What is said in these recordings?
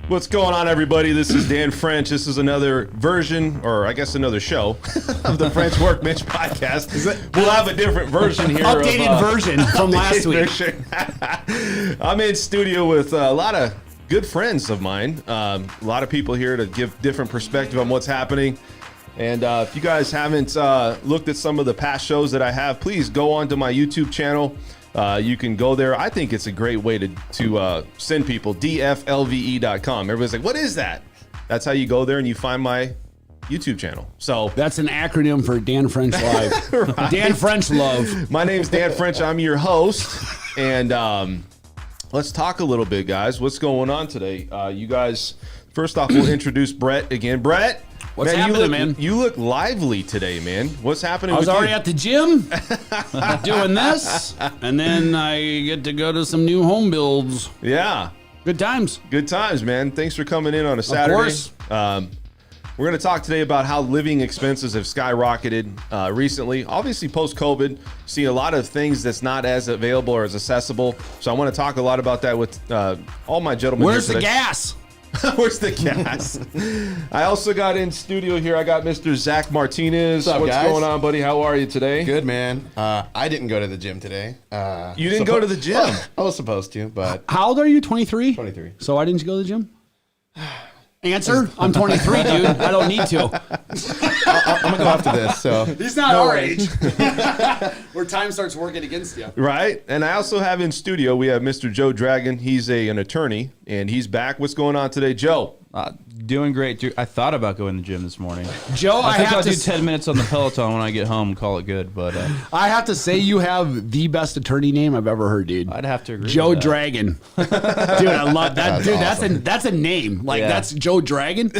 What's going on, everybody? This is Dan French. This is another version, or I guess another show, of the French Workbench podcast. We'll have a different version here. Updated version from last week. I'm in studio with a lot of good friends of mine. A lot of people here to give different perspective on what's happening. And if you guys haven't looked at some of the past shows that I have, please go onto my YouTube channel. You can go there. I think it's a great way to send people, dflve.com. Everybody's like, what is that? That's how you go there and you find my YouTube channel. So that's an acronym for Dan French Live. Right. Dan French Love. My name's Dan French. I'm your host. And let's talk a little bit, guys. What's going on today? You guys, first off, we'll introduce Brett again. Brett. What's happening, man? You look lively today, man. What's happening? I was already at the gym doing this, and then I get to go to some new home builds. Yeah. Good times. Good times, man. Thanks for coming in on a Saturday. Of course. We're going to talk today about how living expenses have skyrocketed recently. Obviously, post-COVID, see a lot of things that's not as available or as accessible. So I want to talk a lot about that with all my gentlemen. Where's the gas? Where's the gas? I also got in studio here. I got Mr. Zach Martinez. What's up, What's guys? going on, buddy? How are you today? Good, man. I didn't go to the gym today. You didn't go to the gym? Well, I was supposed to, but... How old are you, 23? 23. So why didn't you go to the gym? Answer, I'm 23, dude. I don't need to. I'm going to go after this, so... He's not our age. Where time starts working against you. Right. And I also have in studio, we have Mr. Joe Dragon. He's an attorney, and he's back. What's going on today, Joe? Doing great. I thought about going to the gym this morning. Joe, I think I'll do 10 minutes on the Peloton when I get home and call it good. But I have to say you have the best attorney name I've ever heard, dude. I'd have to agree. Joe with that. Dragon. Dude, I love that. That's Dude, awesome. that's a name. Like, Yeah. that's Joe Dragon.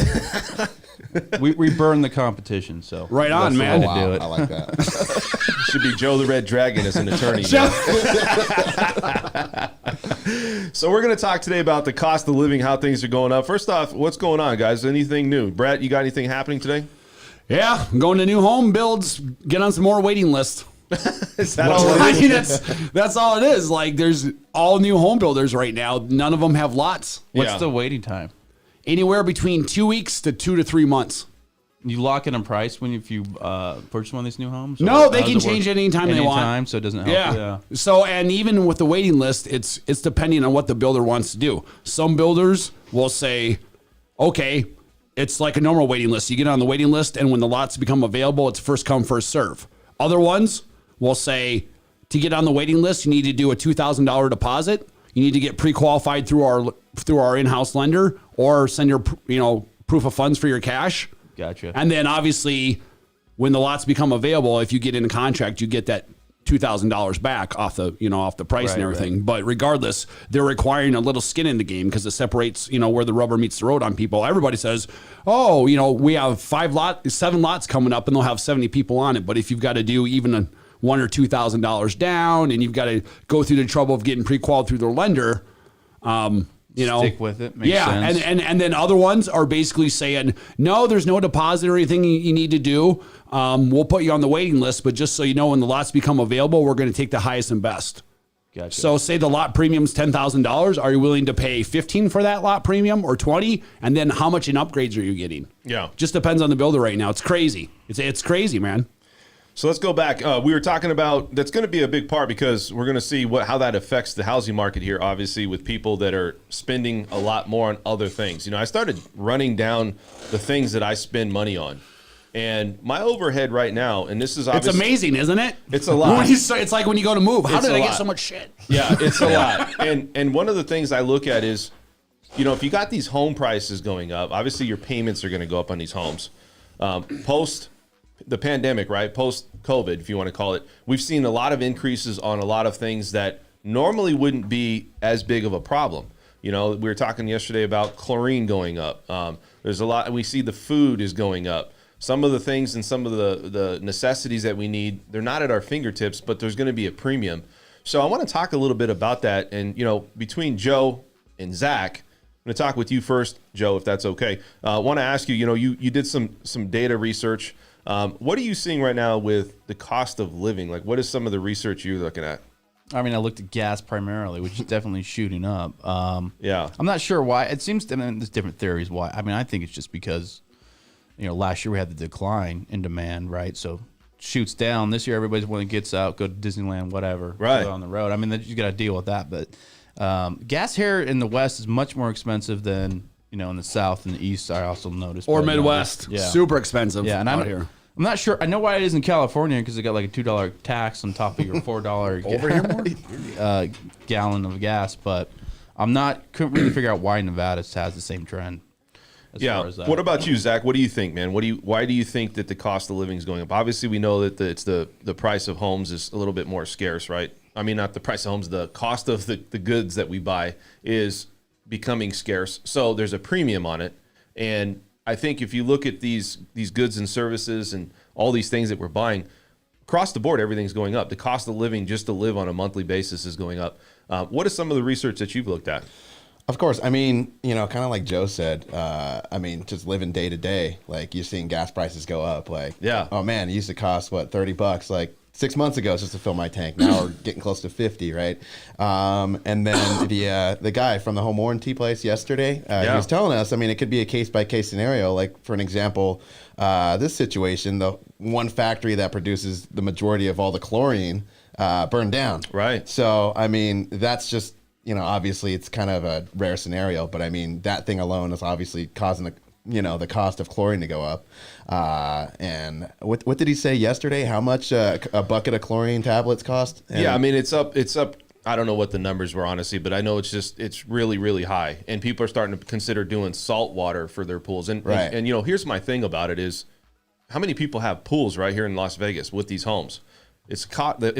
We burn the competition, so Right on, that's the man. way to Wow, do it. I like that. Should be Joe the Red Dragon as an attorney. Joe- So we're going to talk today about the cost of living, how things are going up. First off, what's going on, guys? Anything new? Brett, you got anything happening today? Yeah, I'm going to new home builds, get on some more waiting lists. Is that all I it is? mean, that's all it is. Like, there's all new home builders right now. None of them have lots. What's Yeah. the waiting time? Anywhere between 2 weeks to 2 to 3 months. You lock in a price if you purchase one of these new homes? Or No, they how can does it work? change anytime they want. Anytime, so it doesn't help. Yeah. So, and even with the waiting list, it's depending on what the builder wants to do. Some builders will say, okay, it's like a normal waiting list. You get on the waiting list, and when the lots become available, it's first come, first serve. Other ones will say, to get on the waiting list, you need to do a $2,000 deposit. You need to get pre-qualified through our in-house lender, or send your proof of funds for your cash. Gotcha. And then obviously, when the lots become available, if you get in a contract, you get that $2,000 back off the price and Right, everything. But regardless, they're requiring a little skin in the game because it separates, where the rubber meets the road on people. Everybody says, oh, we have 7 lots coming up and they'll have 70 people on it. But if you've got to do even a $1,000 or $2,000 down and you've got to go through the trouble of getting pre-qualified through their lender, Stick with it. Makes sense. and then other ones are basically saying, no, there's no deposit or anything you need to do. We'll put you on the waiting list, but just so you know, when the lots become available, we're going to take the highest and best. Gotcha. So say the lot premium's $10,000. Are you willing to pay $15,000 for that lot premium or $20,000? And then how much in upgrades are you getting? Yeah. Just depends on the builder right now. It's crazy. It's crazy, man. So let's go back. We were talking about, that's going to be a big part because we're going to see how that affects the housing market here, obviously, with people that are spending a lot more on other things. I started running down the things that I spend money on. And my overhead right now, and this is obviously... It's amazing, isn't it? It's a lot. It's like when you go to move. How It's did a I get lot. so much shit? Yeah, it's a lot. And one of the things I look at is, if you got these home prices going up, obviously your payments are going to go up on these homes. Post the pandemic, right? Post COVID, if you want to call it, we've seen a lot of increases on a lot of things that normally wouldn't be as big of a problem. We were talking yesterday about chlorine going up. There's a lot, we see the food is going up. Some of the things and some of the necessities that we need, they're not at our fingertips, but there's going to be a premium. So I want to talk a little bit about that. And, between Joe and Zach, I'm going to talk with you first, Joe, if that's okay. I want to ask you, you did some data research. What are you seeing right now with the cost of living? Like, what is some of the research you're looking at? I mean, I looked at gas primarily, which is definitely shooting up. Yeah. I'm not sure why. It seems, I mean, there's different theories why. I mean, I think it's just because, last year we had the decline in demand, right? So shoots down. This year, everybody's when it gets out, go to Disneyland, whatever, Right. go on the road. I mean, you got to deal with that. But gas here in the West is much more expensive than, in the South and the East, I also noticed. Or But, Midwest. Yeah. Super expensive Yeah, and out here. I'm not sure. I know why it is in California because they got like a $2 tax on top of your $4 Over here more? gallon of gas, but couldn't really figure out why Nevada has the same trend. As far as that. What about you, Zach? What do you think, man? Why do you think that the cost of living is going up? Obviously, we know that it's the price of homes is a little bit more scarce, right? I mean, not the price of homes, the cost of the goods that we buy is becoming scarce. So there's a premium on it. And I think if you look at these goods and services and all these things that we're buying, across the board, everything's going up. The cost of living just to live on a monthly basis is going up. What is some of the research that you've looked at? Of course. I mean, kind of like Joe said, I mean, just living day to day, like you're seeing gas prices go up. Like, Yeah. oh man, it used to cost what, $30 like 6 months ago just to fill my tank. Now we're getting close to 50, right? And then the guy from the home warranty place yesterday, he was telling us, I mean, it could be a case by case scenario. Like for an example, this situation, the one factory that produces the majority of all the chlorine burned down. Right. So, I mean, that's just, obviously it's kind of a rare scenario, but I mean, that thing alone is obviously causing the cost of chlorine to go up. And what did he say yesterday? How much a bucket of chlorine tablets cost? And I mean, it's up. I don't know what the numbers were, honestly, but I know it's really, really high. And people are starting to consider doing salt water for their pools. And, Right. and here's my thing about it is how many people have pools right here in Las Vegas with these homes? If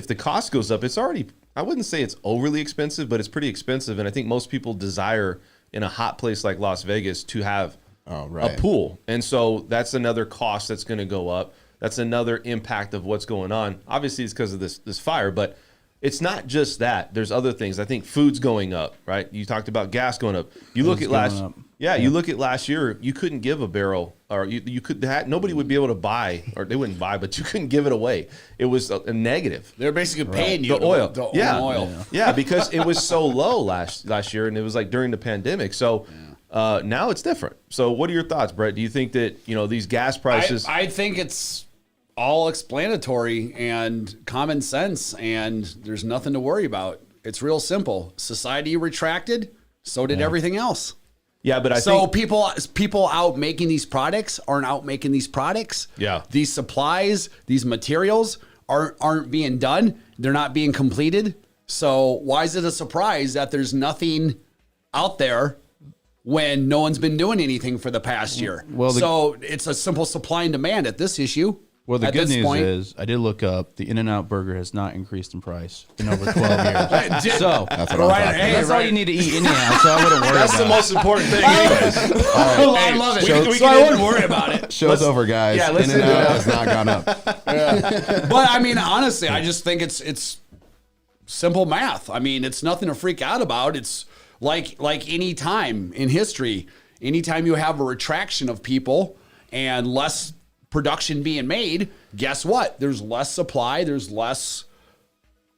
the cost goes up, it's already, I wouldn't say it's overly expensive, but it's pretty expensive. And I think most people desire in a hot place like Las Vegas to have a pool. And so that's another cost that's going to go up. That's another impact of what's going on. Obviously, it's because of this fire, but it's not just that. There's other things. I think food's going up, right? You talked about gas going up. You look at you look at last year, you couldn't give a barrel, or you could nobody would be able to buy, or they wouldn't buy, but you couldn't give it away. It was a negative. They're basically paying you The oil. to Yeah. own oil. Yeah, because it was so low last year, and it was like during the pandemic. So now it's different. So what are your thoughts, Brett? Do you think that these gas prices? I think it's all explanatory and common sense, and there's nothing to worry about. It's real simple. Society retracted, so did everything else. Yeah, but I So think people out making these products aren't out making these products. Yeah. These supplies, these materials aren't being done. They're not being completed. So why is it a surprise that there's nothing out there when no one's been doing anything for the past year? Well, so it's a simple supply and demand at this issue. Well, the At good this news point- is I did look up. The In-N-Out burger has not increased in price in over 12 years. So That's what I'm talking about. that's all you need to eat anyhow. So I wouldn't worry that's about the most important thing, anyways. I love it. we So I can- wouldn't worry about it. Show's over, guys. yeah, let's In-N-Out end it. has not gone up. But I mean, honestly, I just think it's simple math. I mean, it's nothing to freak out about. It's like any time in history, anytime you have a retraction of people and less production being made, guess what? There's less supply, there's less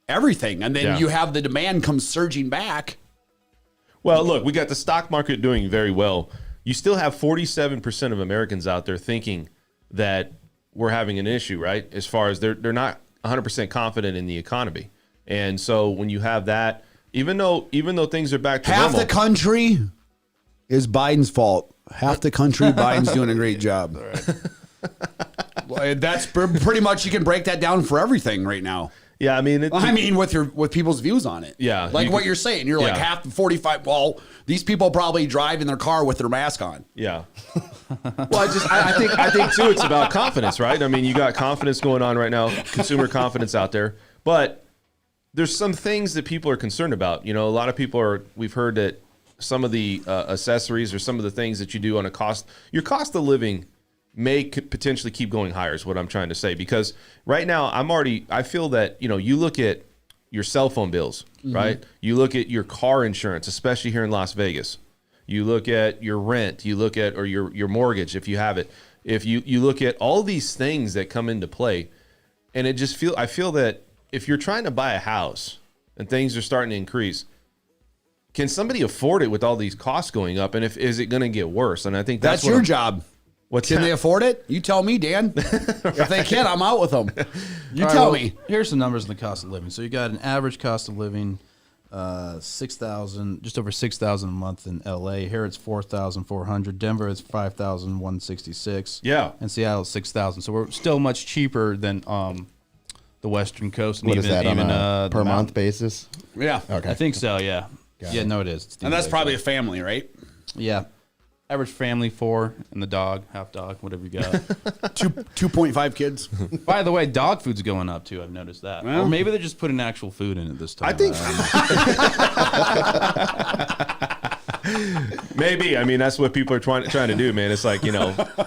everything. And then Yeah. you have the demand come surging back. Well, look, we got the stock market doing very well. You still have 47% of Americans out there thinking that we're having an issue, right? As far as they're not 100% confident in the economy. And so when you have that, even though things are back to Half normal, the country is Biden's fault. Half the country, Biden's doing a great job. Well, that's pretty much, you can break that down for everything right now. yeah, I mean, with people's views on it. Yeah, Like you what could- you're saying. You're like yeah. half 45. Well, these people probably drive in their car with their mask on. yeah. Well, I think too, it's about confidence, right? I mean, you got confidence going on right now, consumer confidence out there, but there's some things that people are concerned about. A lot of people we've heard that some of the accessories or some of the things that you do on your cost of living could potentially keep going higher is what I'm trying to say. Because right now I feel that, you look at your cell phone bills, right? You look at your car insurance, especially here in Las Vegas. You look at your rent, you look at, or your mortgage, if you have it. If you look at all these things that come into play, and I feel that if you're trying to buy a house, and things are starting to increase. Can somebody afford it with all these costs going up? And is it going to get worse? And I think That's your job. Can they afford it? You tell me, Dan. If they can, I'm out with them. You tell me. Here's some numbers on the cost of living. So you got an average cost of living, $6,000, just over $6,000 a month in LA. Here it's $4,400. Denver is $5,166. Yeah, and Seattle is $6,000. So we're still much cheaper than the Western Coast. And What even, is that even, on a per month mountain. basis? Yeah. Okay. I think so. Yeah. Yeah. No, it is. It's And that's DOA, probably a so. family, right? Yeah. Average family 4 and the dog, half dog, whatever you got. 2.5 kids. By the way, dog food's going up too. I've noticed that. Well, or maybe they're just putting actual food in it this time. I think maybe. I mean, that's what people are trying to do, man. It's like,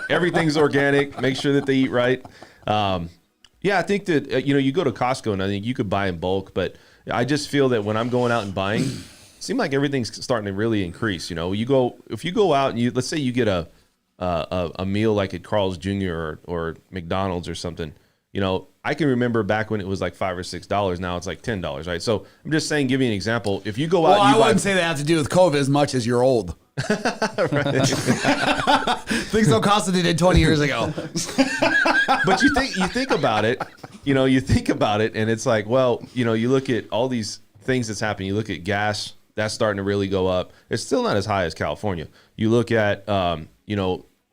everything's organic. Make sure that they eat right. Yeah, I think that you go to Costco and I think you could buy in bulk, but I just feel that when I'm going out and buying, it seems like everything's starting to really increase. If you go out and let's say you get a meal like at Carl's Jr. or McDonald's or something. I can remember back when it was like $5 or $6. Now it's like $10, right? So I'm just saying, give you an example. If you go out, Well, I wouldn't say that has to do with COVID as much as you're old. Things don't cost what they did 20 years ago. But you think about it, and it's like, well, you look at all these things that's happening. You look at gas, that's starting to really go up. It's still not as high as California. You look at,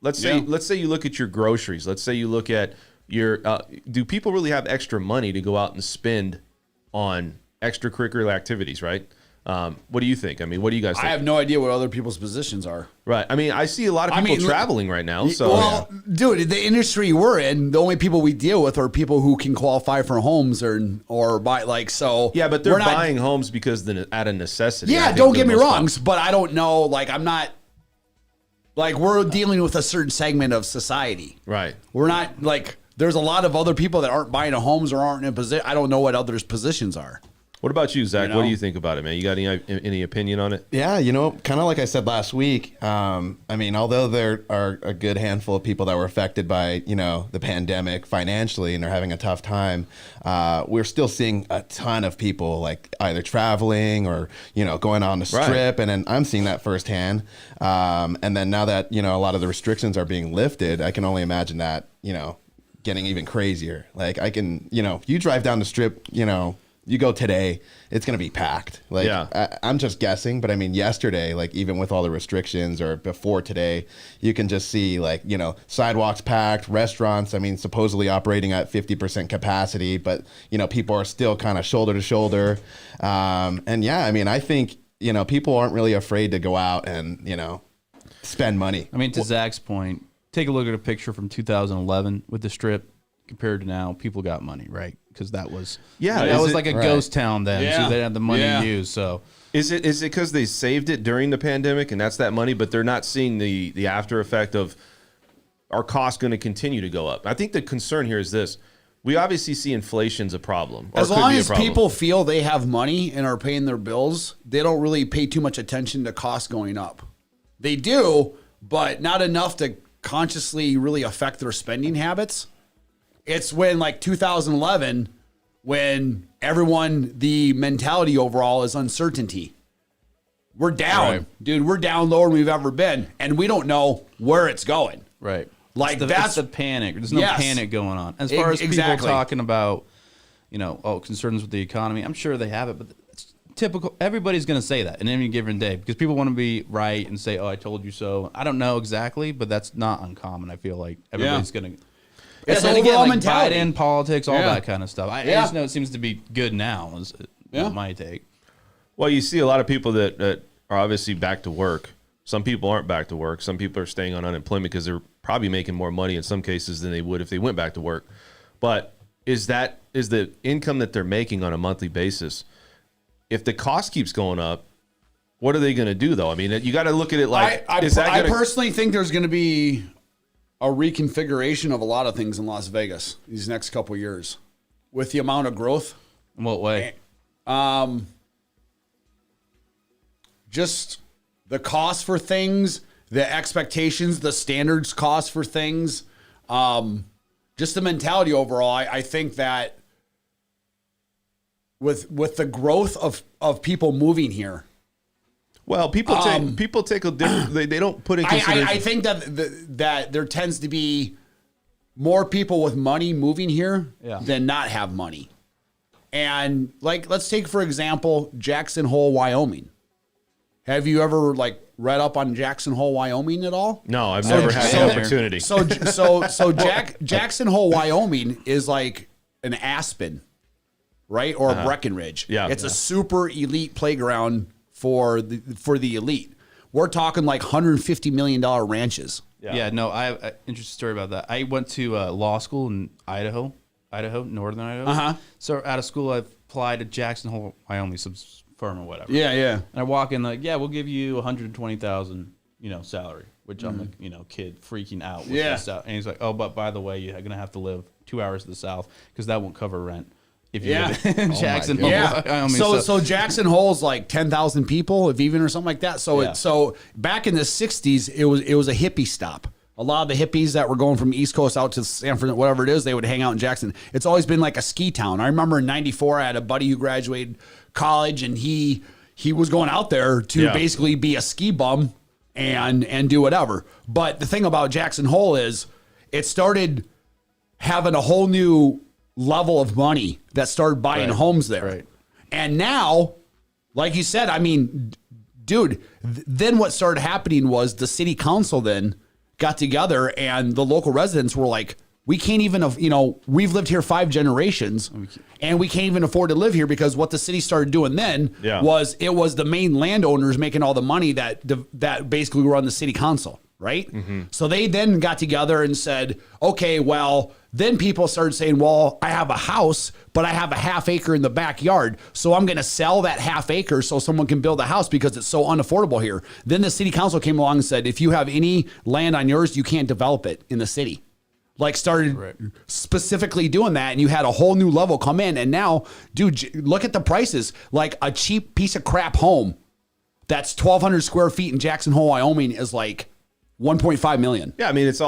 let's say you look at your groceries. Let's say you look at your, do people really have extra money to go out and spend on extracurricular activities, right? What do you think? I mean, what do you guys think? I have no idea what other people's positions are. Right. I mean, I see a lot of people traveling right now. So, well, dude, the industry we're in, the only people we deal with are people who can qualify for homes or buy so. Yeah, but they're buying homes because out of necessity. Yeah, don't get me wrong, but I don't know. Like, I'm not. Like, we're dealing with a certain segment of society. Right. We're not like. There's a lot of other people that aren't buying homes or aren't in a position. I don't know what others' positions are. What about you, Zach? What do you think about it, man? You got any opinion on it? Yeah, kind of like I said last week. I mean, although there are a good handful of people that were affected by, the pandemic financially and are having a tough time, we're still seeing a ton of people like either traveling or, going on the strip. Right. And then I'm seeing that firsthand. And then now that, a lot of the restrictions are being lifted, I can only imagine that, getting even crazier. Like I can, you drive down the strip, you go today, it's going to be packed. Like, yeah. I'm just guessing, but I mean, yesterday, like even with all the restrictions or before today, you can just see like, sidewalks packed, restaurants, I mean, supposedly operating at 50% capacity, but, people are still kind of shoulder to shoulder. And yeah, I mean, I think, people aren't really afraid to go out and, spend money. I mean, to Zach's point, take a look at a picture from 2011 with the strip compared to now. People got money, right? Because that was like a ghost town then. Yeah. So they had the money to use. So is it because they saved it during the pandemic and that's that money, but they're not seeing the after effect of our costs going to continue to go up? I think the concern here is this: we obviously see inflation's a problem. As long as people feel they have money and are paying their bills, they don't really pay too much attention to costs going up. They do, but not enough to consciously really affect their spending habits. It's when like 2011, when the mentality overall is uncertainty. We're down, right. Dude. We're down lower than we've ever been, and we don't know where it's going. Right. Like that's the panic. There's no panic going on. As far as people talking about, concerns with the economy, I'm sure they have it, but it's typical. Everybody's going to say that in any given day because people want to be right and say, "Oh, I told you so." I don't know exactly, but that's not uncommon. I feel like everybody's going to. It's then overall again, like mentality. Biden, politics, all that kind of stuff. I just know it seems to be good now. Is my take. Well, you see a lot of people that are obviously back to work. Some people aren't back to work. Some people are staying on unemployment because they're probably making more money in some cases than they would if they went back to work. But is the income that they're making on a monthly basis? If the cost keeps going up, what are they going to do though? I mean, you got to look at it like. I personally think there's going to be a reconfiguration of a lot of things in Las Vegas these next couple of years with the amount of growth. In what way? Just the cost for things, the expectations, the standards cost for things, just the mentality overall. I think that with the growth of people moving here. Well, people take a different. They don't put in consideration. I think that there tends to be more people with money moving here than not have money. And like, let's take for example Jackson Hole, Wyoming. Have you ever like read up on Jackson Hole, Wyoming at all? No, I've never had the opportunity. So Jackson Hole, Wyoming is like an Aspen, right, or a Breckenridge. Yeah, it's a super elite playground for the elite. We're talking like $150 million ranches. Yeah, no, I have an interesting story about that. I went to law school in Idaho, northern Idaho. So out of school, I applied to Jackson Hole, Wyoming, some firm or whatever. Yeah. And I walk in like, we'll give you $120,000, salary, which I'm a, kid freaking out. With this out. And he's like, oh, but by the way, you're gonna have to live 2 hours to the south because that won't cover rent. If you live in Jackson Hole, Wyoming. So Jackson Hole's like 10,000 people, if even, or something like that. So back in the 60s, it was a hippie stop. A lot of the hippies that were going from East Coast out to San Francisco, whatever it is, they would hang out in Jackson. It's always been like a ski town. I remember in '94, I had a buddy who graduated college, and he was going out there to basically be a ski bum and do whatever. But the thing about Jackson Hole is it started having a whole new level of money that started buying homes there. Right. And now, like you said, I mean, dude, then what started happening was the city council then got together and the local residents were like, we can't even, we've lived here 5 generations and we can't even afford to live here, because what the city started doing then was it was the main landowners making all the money that basically run the city council. Right. Mm-hmm. So they then got together and said, okay, well, then people started saying, well, I have a house, but I have a half acre in the backyard. So I'm going to sell that half acre so someone can build a house because it's so unaffordable here. Then the city council came along and said, if you have any land on yours, you can't develop it in the city. Like started specifically doing that. And you had a whole new level come in. And now, dude, look at the prices. Like a cheap piece of crap home that's 1,200 square feet in Jackson Hole, Wyoming is like 1.5 million. Yeah, I mean, it's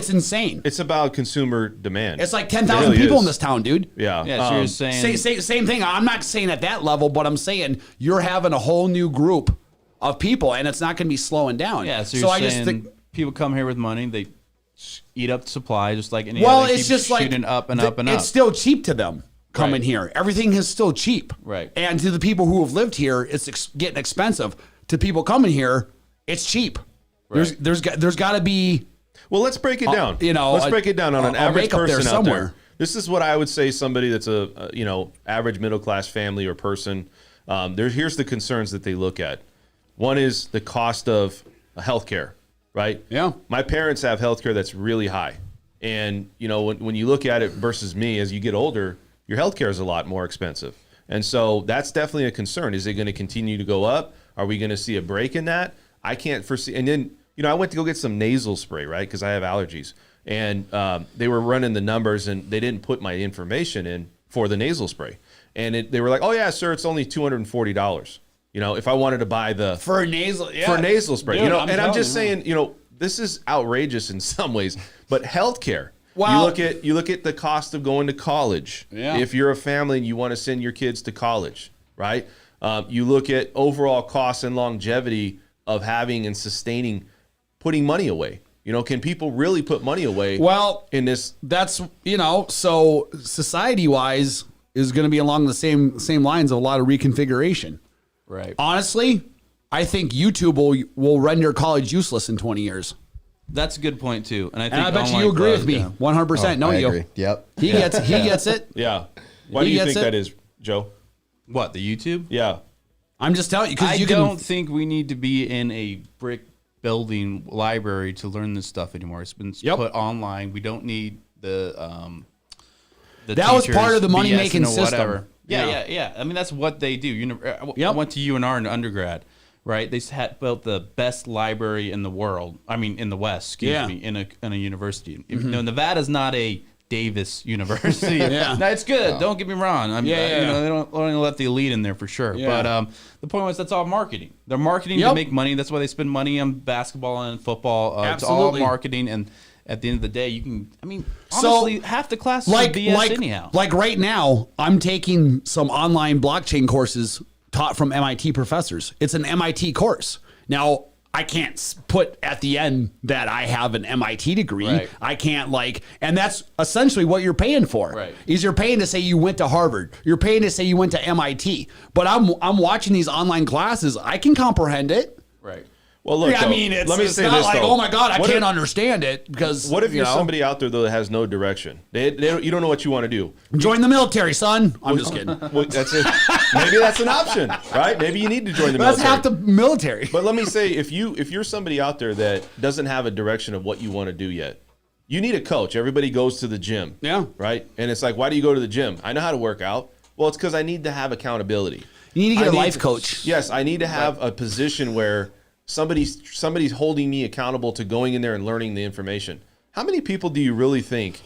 insane. It's about consumer demand. It's like 10,000 people in this town, dude. Yeah. Yeah, so you're saying... Same thing. I'm not saying at that level, but I'm saying you're having a whole new group of people, and it's not going to be slowing down. Yeah, so you're saying people come here with money, they eat up the supply just like any other. Well, it's just like... shooting up and up and up. It's still cheap to them coming here. Everything is still cheap. Right. And to the people who have lived here, it's getting expensive. To people coming here, it's cheap. Right. There's got to be. Well, let's break it down. Let's break it down on an average person out there. This is what I would say somebody that's a average middle class family or person. Here's the concerns that they look at. One is the cost of healthcare, right? Yeah. My parents have healthcare that's really high, and when you look at it versus me, as you get older, your healthcare is a lot more expensive, and so that's definitely a concern. Is it going to continue to go up? Are we going to see a break in that? I can't foresee. And then I went to go get some nasal spray, right? Because I have allergies. And they were running the numbers, and they didn't put my information in for the nasal spray. And they were like, oh, yeah, sir, it's only $240. If I wanted to buy for a nasal spray. Dude, I'm just saying, this is outrageous in some ways. But healthcare. Wow. You look at the cost of going to college. Yeah. If you're a family and you want to send your kids to college, right? You look at overall costs and longevity of having and sustaining, putting money away. Can people really put money away? Well, in this, that's so society wise is going to be along the same lines of a lot of reconfiguration. Right. Honestly, I think YouTube will render college useless in 20 years. That's a good point too, and I bet you agree with me 100%. Don't you? Agree. Yep. He gets it. Yeah. Why do you think that is, Joe? What, the YouTube? Yeah. I'm just telling you because I don't think we need to be in a brick building library to learn this stuff anymore. It's been put online. We don't need the that was part of the money making system. Whatever. Yeah. I mean, that's what they do. I went to UNR in undergrad, right? They had built the best library in the world. I mean, in the West, excuse me, in a university. Mm-hmm. Nevada's not a Davis University. No, it's good. Don't get me wrong. They don't only let the elite in there for sure. Yeah. But the point was that's all marketing. They're marketing to make money. That's why they spend money on basketball and football. It's all marketing, and at the end of the day, you can. I mean, honestly, half the classes are BS anyhow. Like right now, I'm taking some online blockchain courses taught from MIT professors. It's an MIT course. Now, I can't put at the end that I have an MIT degree. Right. I can't and that's essentially what you're paying for. Right. Is you're paying to say you went to Harvard. You're paying to say you went to MIT. But I'm watching these online classes. I can comprehend it. Right. Well, look, I mean, it's not like, oh my God, I can't understand it because. What if you're somebody out there though that has no direction? You don't know what you want to do. Join the military, son. I'm just kidding. Well, that's it. Maybe that's an option, right? Maybe you need to join the military. That's half the military. But let me say, if you're somebody out there that doesn't have a direction of what you want to do yet, you need a coach. Everybody goes to the gym, right? And it's like, why do you go to the gym? I know how to work out. Well, it's because I need to have accountability. You need to get a life coach. Yes, I need to have a position where somebody's holding me accountable to going in there and learning the information. How many people do you really think,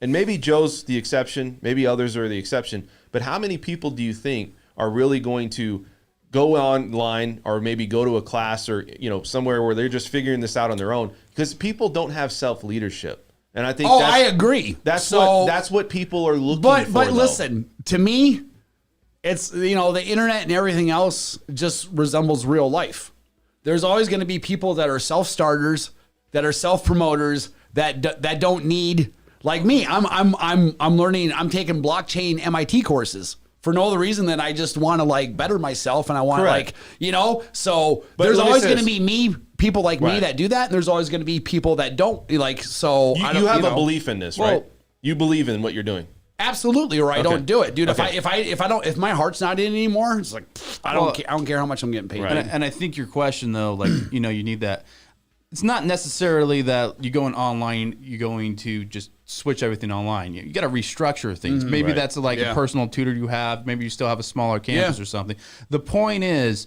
and maybe Joe's the exception, maybe others are the exception, but how many people do you think are really going to go online or maybe go to a class or somewhere where they're just figuring this out on their own? Because people don't have self-leadership. And I think I agree. That's what people are looking for. But listen, to me, it's the internet and everything else just resembles real life. There's always going to be people that are self-starters, that are self-promoters, that don't need, like me. I'm learning. I'm taking blockchain MIT courses for no other reason than I just want to better myself, and I want to So but there's always going to be people like me that do that, and there's always going to be people that don't like. So you have a belief in this, right? You believe in what you're doing. Absolutely, or I don't do it, dude. Okay. If my heart's not in anymore, it's like I don't care how much I'm getting paid. Right. And I think your question though, you need that. It's not necessarily that you going online, you're going to just switch everything online. You got to restructure things. Mm-hmm. Maybe that's a personal tutor you have. Maybe you still have a smaller campus or something. The point is,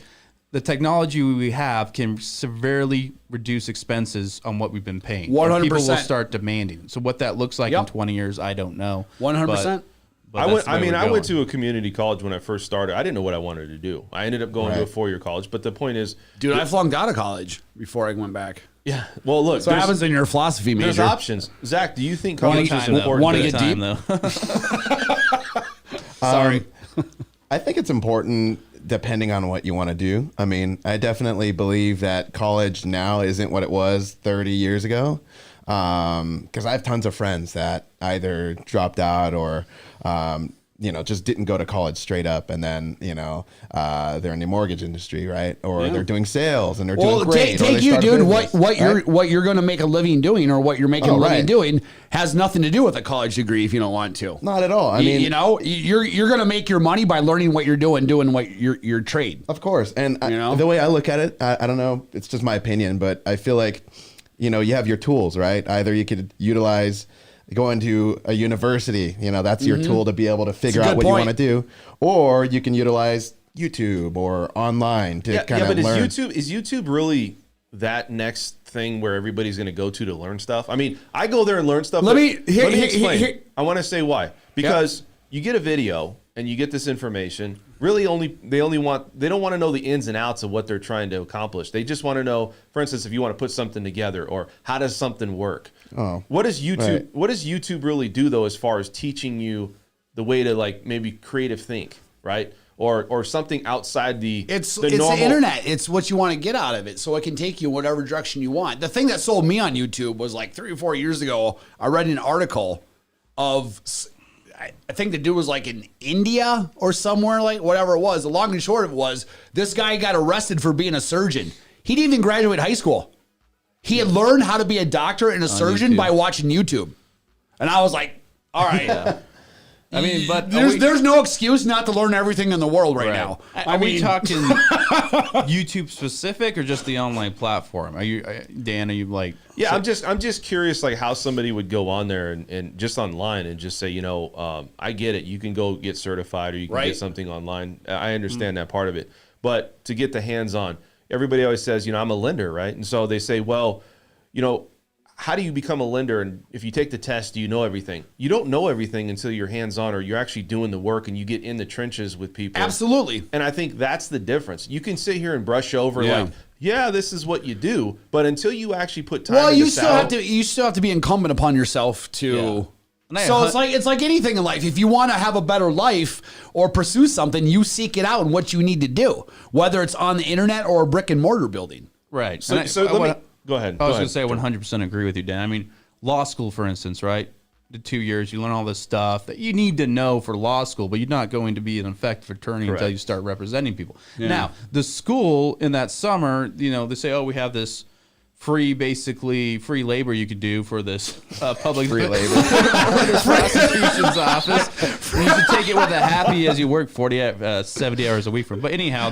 the technology we have can severely reduce expenses on what we've been paying. 100%. People will start demanding. So what that looks like in 20 years, I don't know. 100%. I went to a community college when I first started. I didn't know what I wanted to do. I ended up going to a 4-year college. But the point is, dude, I flunked out of college before I went back. Yeah. Well, look. So what happens in your philosophy major? There's options. Zach, do you think college is important? Want to get deep? Though. Sorry. I think it's important depending on what you want to do. I mean, I definitely believe that college now isn't what it was 30 years ago. Because I have tons of friends that either dropped out or, just didn't go to college straight up, and then they're in the mortgage industry, right? Or they're doing sales and they're doing great. Take you, dude. What you're going to make a living doing, or what you're making a living doing, has nothing to do with a college degree if you don't want to. Not at all. I mean, you're going to make your money by learning what you're doing what your trade. Of course, and the way I look at it, I don't know. It's just my opinion, but I feel like you have your tools, right? Either you could utilize going to a university, that's your tool to be able to figure out what you want to do, or you can utilize YouTube or online to kind of learn. Is YouTube really that next thing where everybody's going to go to learn stuff? I mean, I go there and learn stuff. Let me explain. I want to say why. Because you get a video and you get this information. Really, they don't want to know the ins and outs of what they're trying to accomplish. They just want to know, for instance, if you want to put something together, or how does something work. What does YouTube? Right. What does YouTube really do though, as far as teaching you the way to maybe creative think, right? Or something outside the it's normal. The internet. It's what you want to get out of it, so it can take you whatever direction you want. The thing that sold me on YouTube was 3 or 4 years ago. I read an article of, I think the dude was in India or somewhere, whatever it was. The long and short of it was, this guy got arrested for being a surgeon. He didn't even graduate high school. He had learned how to be a doctor and a surgeon by watching YouTube. And I was like, all right. I mean, but there's no excuse not to learn everything in the world right now. Are we talking YouTube specific or just the online platform? Are you, Dan? Are you Yeah, I'm just curious, how somebody would go on there and just online and just say, I get it. You can go get certified, or you can get something online. I understand that part of it, but to get the hands on, everybody always says, I'm a lender, right? And so they say, well, how do you become a lender? And if you take the test, do you know everything? You don't know everything until you're hands-on, or you're actually doing the work and you get in the trenches with people. Absolutely. And I think that's the difference. You can sit here and brush over yeah, this is what you do. But until you actually put time, well, into you still have to be incumbent upon yourself to. Yeah. So it's like anything in life. If you want to have a better life or pursue something, you seek it out and what you need to do, whether it's on the internet or a brick and mortar building. Right. So let me go ahead. I was going to say 100% agree with you, Dan. I mean, law school, for instance, right? The 2 years, you learn all this stuff that you need to know for law school, but you're not going to be an effective attorney until you start representing people. Yeah. Now, the school in that summer, they say, oh, we have this free labor you could do for this public free labor prosecution's office. And you should take it with a happy as you work 70 hours a week from. But anyhow,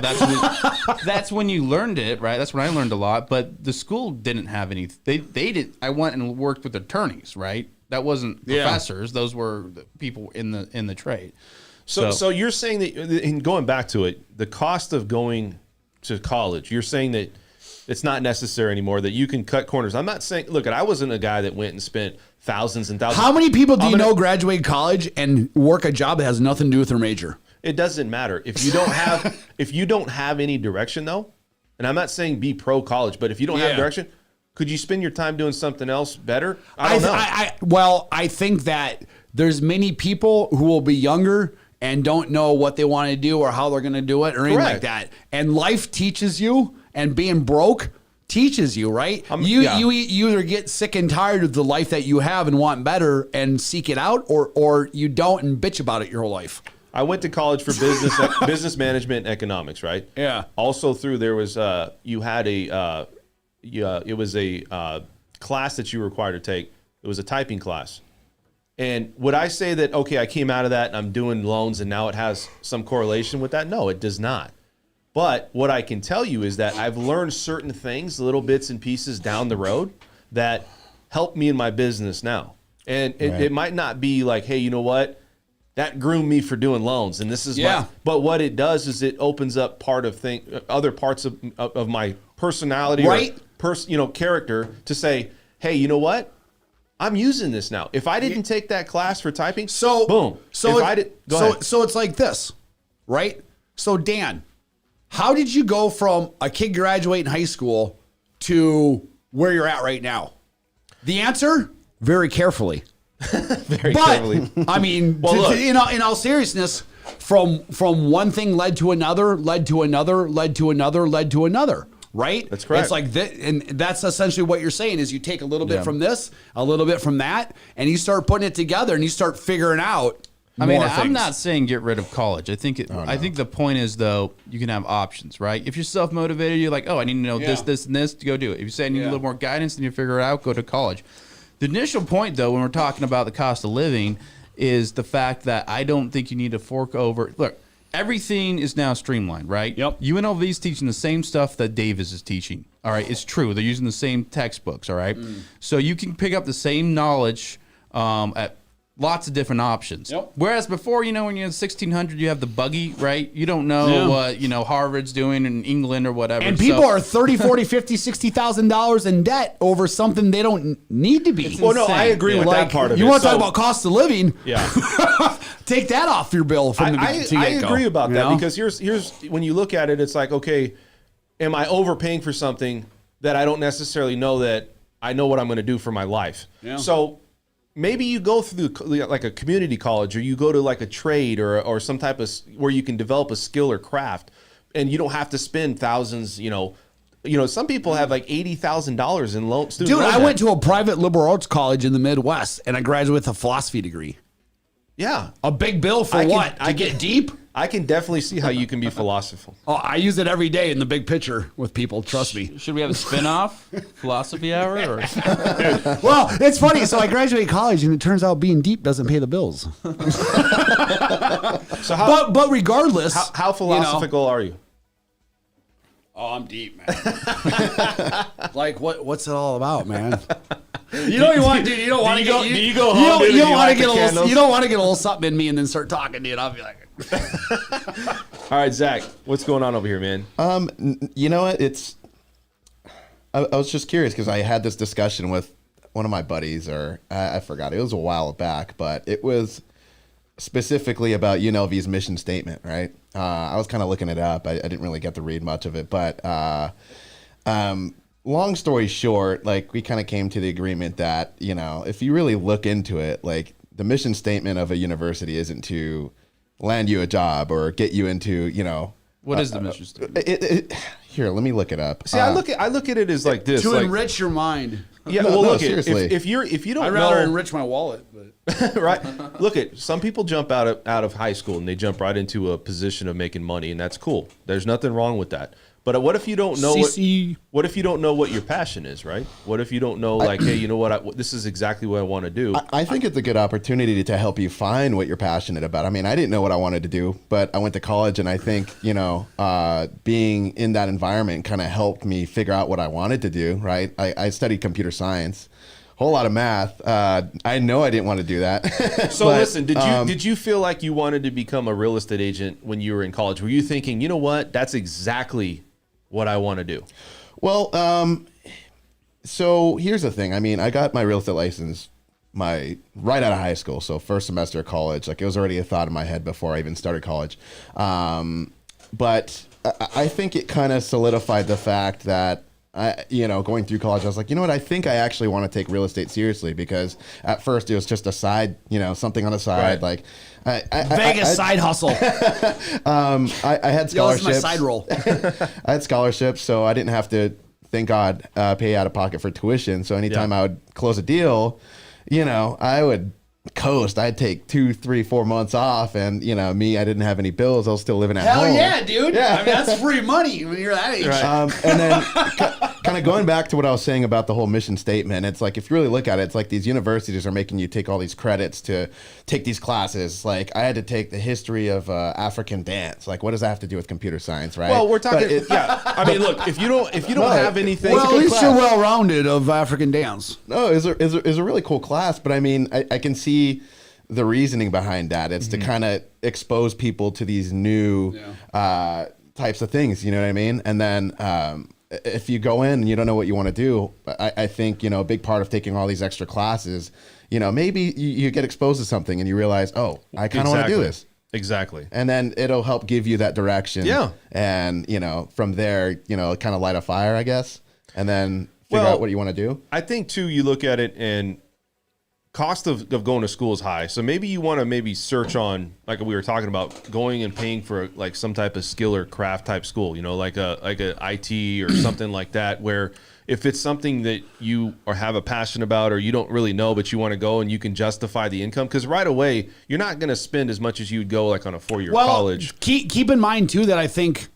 that's when you learned it, right? That's when I learned a lot. But the school didn't have any. They did. I went and worked with attorneys, right? That wasn't professors; those were the people in the trade. So you're saying that, and going back to it, the cost of going to college, you're saying that it's not necessary anymore, that you can cut corners. I'm not saying, look, I wasn't a guy that went and spent thousands and thousands. How many people do you know graduate college and work a job that has nothing to do with their major? It doesn't matter if you don't have any direction though. And I'm not saying be pro college, but if you don't have direction. Could you spend your time doing something else better? I don't know. I think that there's many people who will be younger and don't know what they want to do or how they're going to do it or anything like that. And life teaches you, and being broke teaches you, right? You either get sick and tired of the life that you have and want better and seek it out, or you don't and bitch about it your whole life. I went to college for business management and economics, right? Yeah. Also there was you had a it was a class that you were required to take. It was a typing class. And would I say that, okay, I came out of that and I'm doing loans and now it has some correlation with that? No, it does not. But what I can tell you is that I've learned certain things, little bits and pieces down the road that help me in my business now. And it might not be like, hey, you know what? That groomed me for doing loans. And this is but what it does is it opens up other parts of my personality or character to say, hey, you know what? I'm using this now. If I didn't take that class for typing, boom. So it's like this, right? So Dan, how did you go from a kid graduating high school to where you're at right now? The answer, very carefully. Carefully. I mean, in all seriousness, from one thing led to another, led to another, led to another, led to another. Right? That's correct. It's like that, and that's essentially what you're saying is you take a little bit from this, a little bit from that, and you start putting it together and you start figuring out more things. I'm not saying get rid of college. I think I think the point is, though, you can have options, right? If you're self-motivated, you're like, oh, I need to know this, and this to go do it. If you say I need a little more guidance, then you figure it out, go to college. The initial point, though, when we're talking about the cost of living is the fact that I don't think you need to fork over. Look, everything is now streamlined, right? Yep. UNLV is teaching the same stuff that Davis is teaching. All right, it's true. They're using the same textbooks. All right, so you can pick up the same knowledge at lots of different options. Yep. Whereas before, when you're in 1600, you have the buggy, right? You don't know what Harvard's doing in England or whatever. And people are $30, $40, $50, $60,000 in debt over something they don't need to be. Well, no, I agree with that part of it. You want to talk about cost of living? Yeah. Take that off your bill from the get-go. I agree about that because here's when you look at it, it's like, okay, am I overpaying for something that I don't necessarily know that I know what I'm going to do for my life? Yeah. So maybe you go through like a community college, or you go to like a trade or some type of where you can develop a skill or craft, and you don't have to spend thousands. Some people have like $80,000 in loan. Dude, I went to a private liberal arts college in the Midwest, and I graduated with a philosophy degree. Yeah, a big bill for what? To get deep? I can definitely see how you can be philosophical. Oh, I use it every day in the big picture with people. Trust me. Should we have a spin-off philosophy hour? Or? Well, it's funny. So I graduated college, and it turns out being deep doesn't pay the bills. So but regardless, how philosophical are you? Oh, I'm deep, man. Like what's it all about, man? You don't want to get a little something in me and then start talking to you, and I'll be like, all right, Zach, what's going on over here, man? You know what? I was just curious because I had this discussion with one of my buddies, or I forgot. It was a while back, but it was specifically about UNLV's mission statement, right? I was kind of looking it up. I didn't really get to read much of it, but long story short, like we kind of came to the agreement that, you know, if you really look into it, like the mission statement of a university isn't to land you a job or get you into, you know, what is the mission statement? Here, let me look it up. See, I look at it as like this. To like, enrich your mind. Yeah, No, well, no, look, seriously. if you don't I'd know, rather enrich my wallet. But. right? Look at some people jump out of high school and they jump right into a position of making money, and that's cool. There's nothing wrong with that. But what if you don't know what if you don't know what your passion is, right? What if you don't know, like, hey, you know what? This is exactly what I want to do. I think it's a good opportunity to help you find what you're passionate about. I mean, I didn't know what I wanted to do, but I went to college, and I think, you know, being in that environment kind of helped me figure out what I wanted to do, right? I studied computer science. Whole lot of math. I know I didn't want to do that. So listen, did you feel like you wanted to become a real estate agent when you were in college? Were you thinking, you know what, that's exactly what I want to do? Well, so here's the thing. I mean, I got my real estate license right out of high school. So first semester of college, like it was already a thought in my head before I even started college. But I think it kind of solidified the fact that going through college, I was like, you know what? I think I actually want to take real estate seriously, because at first it was just a side, something on the side. Right. Like Vegas side hustle. I had scholarships. Yo, this is my side roll. I had scholarships, so I didn't have to, thank God, pay out of pocket for tuition. So anytime I would close a deal, I would coast. I'd take 2, 3, 4 months off, and I didn't have any bills. I was still living at home. Hell yeah, dude. Yeah. I mean, that's free money when you're that age. Right. And then kind of going back to what I was saying about the whole mission statement, it's like, if you really look at it, it's like these universities are making you take all these credits to take these classes. Like I had to take the history of African dance. Like, what does that have to do with computer science, right? Well, we're talking, I mean, look, if you don't have anything, well, at least you're well-rounded of African dance. No, it's a really cool class, but I mean, I can see the reasoning behind that. It's to kind of expose people to these new types of things, you know what I mean? And then if you go in and you don't know what you want to do, I think, a big part of taking all these extra classes, maybe you get exposed to something and you realize, oh, I kind of want to do this. Exactly. And then it'll help give you that direction. Yeah. And, from there, kind of light a fire, I guess, and then figure out what you want to do. I think, too, you look at it and cost of going to school is high. So maybe you want to search on, like we were talking about, going and paying for like some type of skill or craft type school, like a IT or something like that, where if it's something that you have a passion about or you don't really know, but you want to go and you can justify the income, because right away you're not going to spend as much as you would go like on a 4-year college. Keep in mind too that I think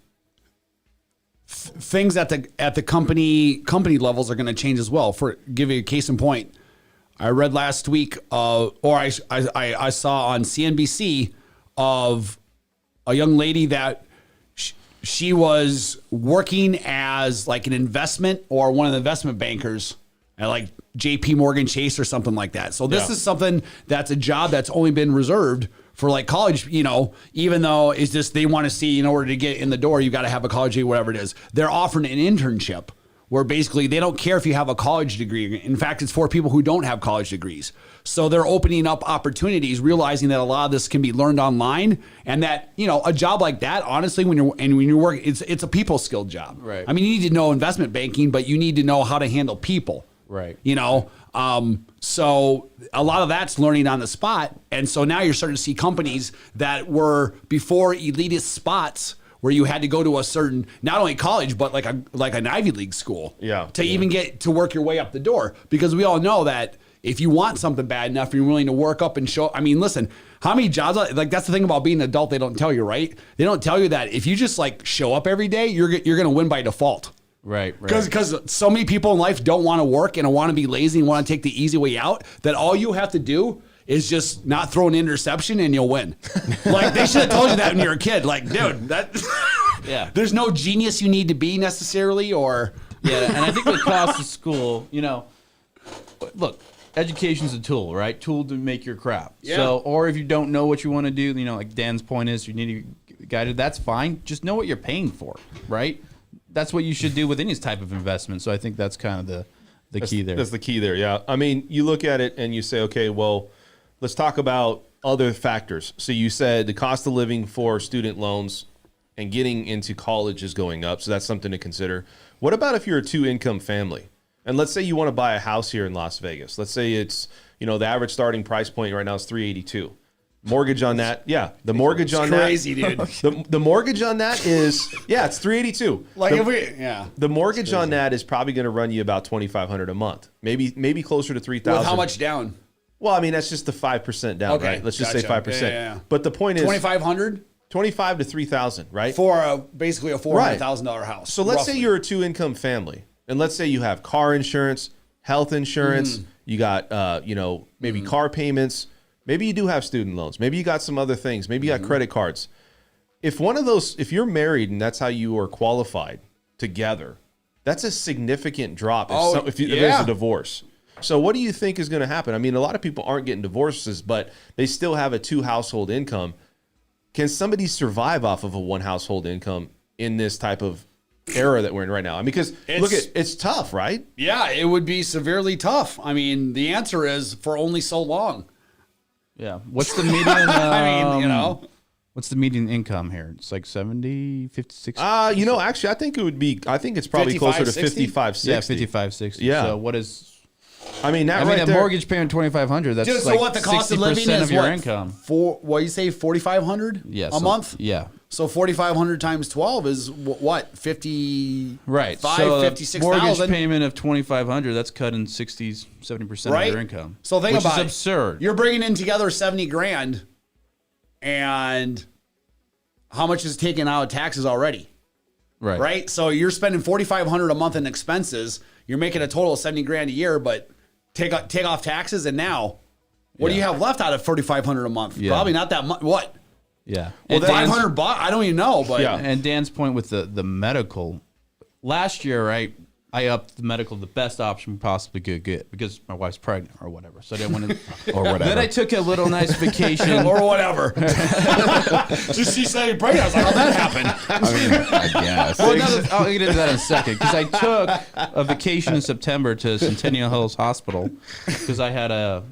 things at the company levels are going to change as well. For give you a case in point, I read last week, or I saw on CNBC of a young lady that she was working as like an investment or one of the investment bankers at like JP Morgan Chase or something like that. So this is something that's a job that's only been reserved for like college, even though it's just they want to see, in order to get in the door, you got to have a college degree, whatever it is. They're offering an internship where basically they don't care if you have a college degree. In fact, it's for people who don't have college degrees. So they're opening up opportunities, realizing that a lot of this can be learned online, and that, a job like that, honestly, when you're working, it's a people skilled job. Right. I mean, you need to know investment banking, but you need to know how to handle people. Right. So a lot of that's learning on the spot. And so now you're starting to see companies that were before elitist spots where you had to go to a certain, not only college, but like an Ivy League school to even get to work your way up the door. Because we all know that if you want something bad enough, you're willing to work up and show. I mean, listen, how many jobs, like that's the thing about being an adult, they don't tell you, right? They don't tell you that if you just like show up every day, you're going to win by default. Right. Because so many people in life don't want to work and want to be lazy and want to take the easy way out, that all you have to do is just not throw an interception and you'll win. Like, they should have told you that when you were a kid. Like, dude, there's no genius you need to be necessarily, or... Yeah, and I think the cost of school, look, education's a tool, right? Tool to make your craft. Yeah. So, or if you don't know what you want to do, like Dan's point is, you need to be guided. That's fine. Just know what you're paying for, right? That's what you should do with any type of investment. So I think that's kind of the key there. That's the key there, yeah. I mean, you look at it and you say, okay, well, let's talk about other factors. So you said the cost of living for student loans and getting into college is going up. So that's something to consider. What about if you're a 2-income family? And let's say you want to buy a house here in Las Vegas. Let's say it's, the average starting price point right now is $382. Mortgage on that, the mortgage on crazy, that, dude. The mortgage on that is, it's $382. The mortgage on that is probably going to run you about $2,500 a month, maybe closer to $3,000. With how much down? Well, I mean that's just the 5% down, right? Let's just say 5%. Yeah. But the point is, $2,500, $2,500 to $3,000, right? For basically a $400,000 house. So let's say you're a 2-income family, and let's say you have car insurance, health insurance, you got maybe car payments. Maybe you do have student loans. Maybe you got some other things. Maybe you got credit cards. If you're married and that's how you are qualified together, that's a significant drop if there's a divorce. So what do you think is going to happen? I mean, a lot of people aren't getting divorces, but they still have a 2-household income. Can somebody survive off of a 1-household income in this type of era that we're in right now? I mean, because it's tough, right? Yeah, it would be severely tough. I mean, the answer is for only so long. Yeah. What's the median? What's the median income here? It's like 70, 50, 60. Actually, I think it's probably 55, closer to 60? 55, 60. Yeah, 55, 60. Yeah. So what is? I mean, a mortgage payment $2,500. That's dude, so like what the cost of living is? Of your income. What you say, $4,500 a month? Yeah. So 4,500 times 12 is what? 50. Right. 56,000. Mortgage payment of $2,500. That's cutting 60, 70% of your income. So think about it. Which is absurd. You're bringing in together $70,000, and how much is taken out of taxes already? Right. Right. So you're spending $4,500 a month in expenses. You're making a total of $70,000 a year, but take off taxes, and now what do you have left out of $4,500 a month? Yeah. Probably not that much. What? Yeah. Well, $500. I don't even know. But And Dan's point with the medical, last year, right? I upped the medical, the best option we possibly could get because my wife's pregnant or whatever. So I didn't want to. Or whatever. Then I took a little nice vacation. or whatever. Just she said pregnant. I was like, how'd that happen? I mean, I guess. Well, I'll get into that in a second because I took a vacation in September to Centennial Hills Hospital because I had a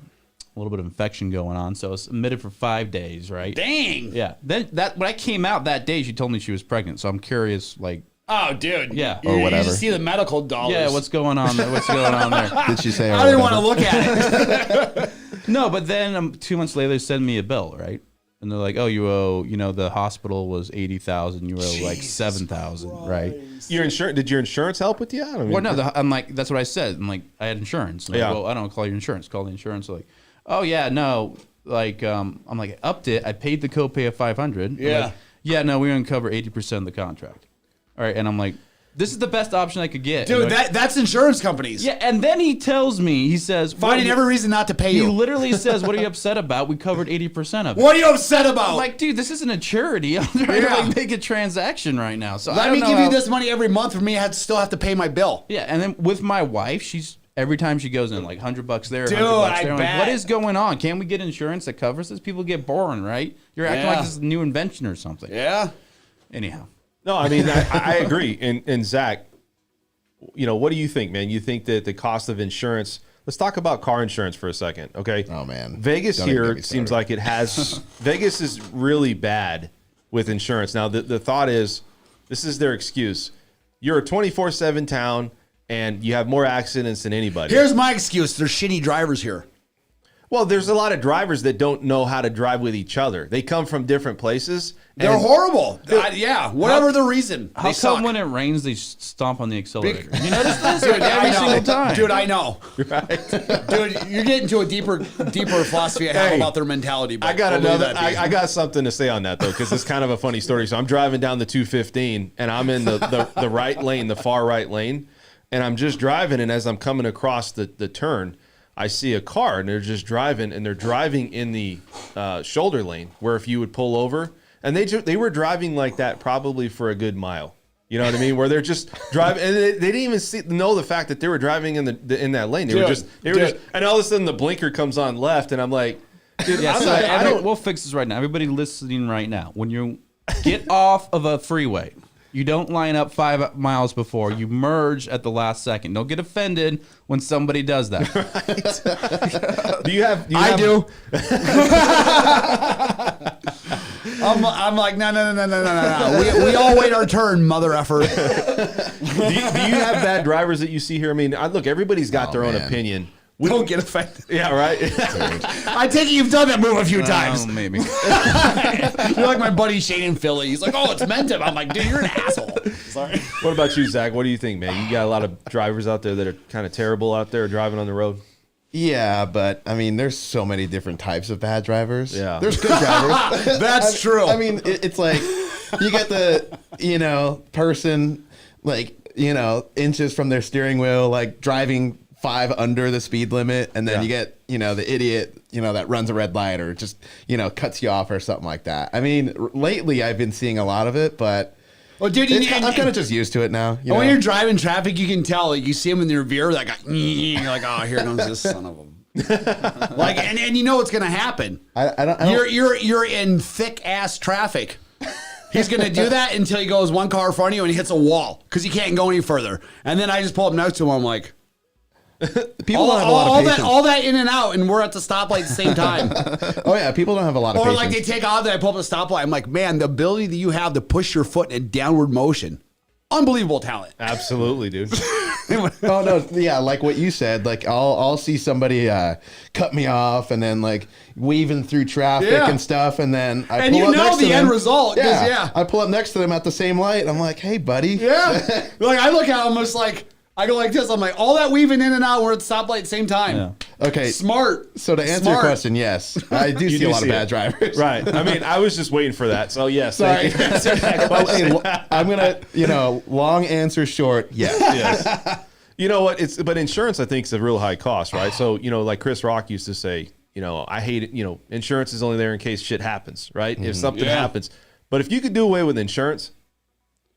little bit of infection going on. So I was admitted for 5 days, right? Dang. Yeah. Then when I came out that day, she told me she was pregnant. So I'm curious, like. Oh, dude. Yeah. Or whatever. You just see the medical dollars. Yeah, what's going on there? What's going on there? Did she say? I didn't want to look at it. No, but then 2 months later, they send me a bill, right? And they're like, "Oh, you owe. The hospital was $80,000. You owe like $7,000, right?" Did your insurance help with you? I don't Well, no. I'm like, that's what I said. I'm like, I had insurance. I'm like, well, I don't call your insurance. Call the insurance. They're like, oh yeah, no. Like, I'm like, I upped it. I paid the copay of $500. Yeah. Like, yeah, no, we're gonna cover 80% of the contract. All right, and I'm like, this is the best option I could get. Dude, like, that's insurance companies. Yeah, and then he tells me, he says, finding every reason not to pay He you. literally says, what are you upset about? We covered 80% of it. What are you upset about? I'm like, dude, this isn't a charity. I'm trying to like make a transaction right now. So Let me give you this money every month for me. I still have to pay my bill. Yeah, and then with my wife, she's every time she goes in, like $100 there, Dude, $100 there. I'm bet. like, what is going on? Can't we get insurance that covers this? People get boring, right? You're acting like this is a new invention or something. Yeah. Anyhow. No, I mean, I agree. And Zach, what do you think, man? You think that the cost of insurance, let's talk about car insurance for a second, okay? Oh, man. Vegas Don't even here get me seems started. like it has, Vegas is really bad with insurance. Now, the thought is, this is their excuse. You're a 24/7 town, and you have more accidents than anybody. Here's my excuse. There's shitty drivers here. Well, there's a lot of drivers that don't know how to drive with each other. They come from different places. They're horrible. Whatever the reason. How They come suck. when it rains, they stomp on the accelerator? You notice this? Every I know. single time. Dude, I know. Dude, you're getting to a deeper philosophy I have about their mentality. But I got we'll leave another. that be. I got something to say on that though, because it's kind of a funny story. So I'm driving down the 215, and I'm in the right lane, the far right lane, and I'm just driving. And as I'm coming across the turn, I see a car, and they're just driving, and they're driving in the shoulder lane, where if you would pull over, and they were driving like that probably for a good mile. You know what I mean? Where they're just driving, and they didn't even know the fact that they were driving in that lane. They were just, and all of a sudden the blinker comes on left, and I'm like, dude, Yeah, we'll fix this right now. Everybody listening right now, when you get off of a freeway, you don't line up 5 miles before. You merge at the last second. Don't get offended when somebody does that. Do you have? I do. I'm like, no. We all wait our turn, mother effer. Do you have bad drivers that you see here? I mean, look, everybody's got their own opinion. We don't get affected. Yeah, right. I take it you've done that move a few times. Maybe. You're like my buddy Shane in Philly. He's like, oh, it's Mentive. I'm like, dude, you're an asshole. Sorry. What about you, Zach? What do you think, man? You got a lot of drivers out there that are kind of terrible out there driving on the road. Yeah, but I mean, there's so many different types of bad drivers. Yeah. There's good drivers. That's true. I mean, it's like you get the, person like, inches from their steering wheel, like driving 5 under the speed limit. And then you get, the idiot, that runs a red light or just, cuts you off or something like that. I mean, lately I've been seeing a lot of it, but well, dude, I'm kind of just used to it now. When you're driving traffic, you can tell. Like, you see him in the rear, like, you're like, oh, here comes this son of a. Like, and you know what's gonna happen. I don't. You're in thick ass traffic. He's gonna do that until he goes one car in front of you and he hits a wall because he can't go any further. And then I just pull up next to him. I'm like, people don't have a lot of patience. All that in and out, and we're at the stoplight at the same time. Oh yeah, people don't have a lot of patience. Or like they take off, then I pull up a stoplight. I'm like, man, the ability that you have to push your foot in downward motion, unbelievable talent. Absolutely, dude. Oh no, yeah, like what you said. Like I'll see somebody cut me off, and then like weaving through traffic and stuff, and then I pull up next to them. end result. Yeah, I pull up next to them at the same light. And I'm like, hey, buddy. Yeah, like I look at them, just like. I go like this. I'm like, all that weaving in and out, we're at the stoplight at the same time. Yeah. Okay. Smart. So to answer your question, yes, I do see a lot of bad drivers. Right. I mean, I was just waiting for that. So yes. Sorry. Well, hey, I'm gonna, long answer short. Yes. Yes. You know what? But insurance, I think, is a real high cost, right? So like Chris Rock used to say, I hate it. Insurance is only there in case shit happens, right? If something happens, but if you could do away with insurance.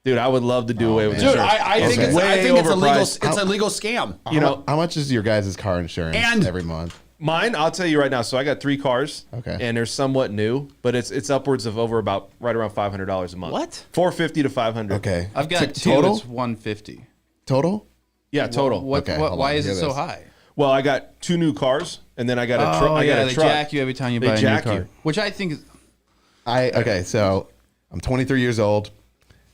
Dude, I would love to do away with insurance. Dude, I think it's a legal scam. How much is your guys' car insurance every month? Mine, I'll tell you right now. So I got 3 cars. Okay. And they're somewhat new, but it's upwards of right around $500 a month. What? $450 to $500. Okay. I've got 2. Total? It's $150. Total? Yeah, total. Why is it so high? Well, I got 2 new cars, and then I got a truck. They jack you every time you buy a new car. Which I think is... So I'm 23 years old.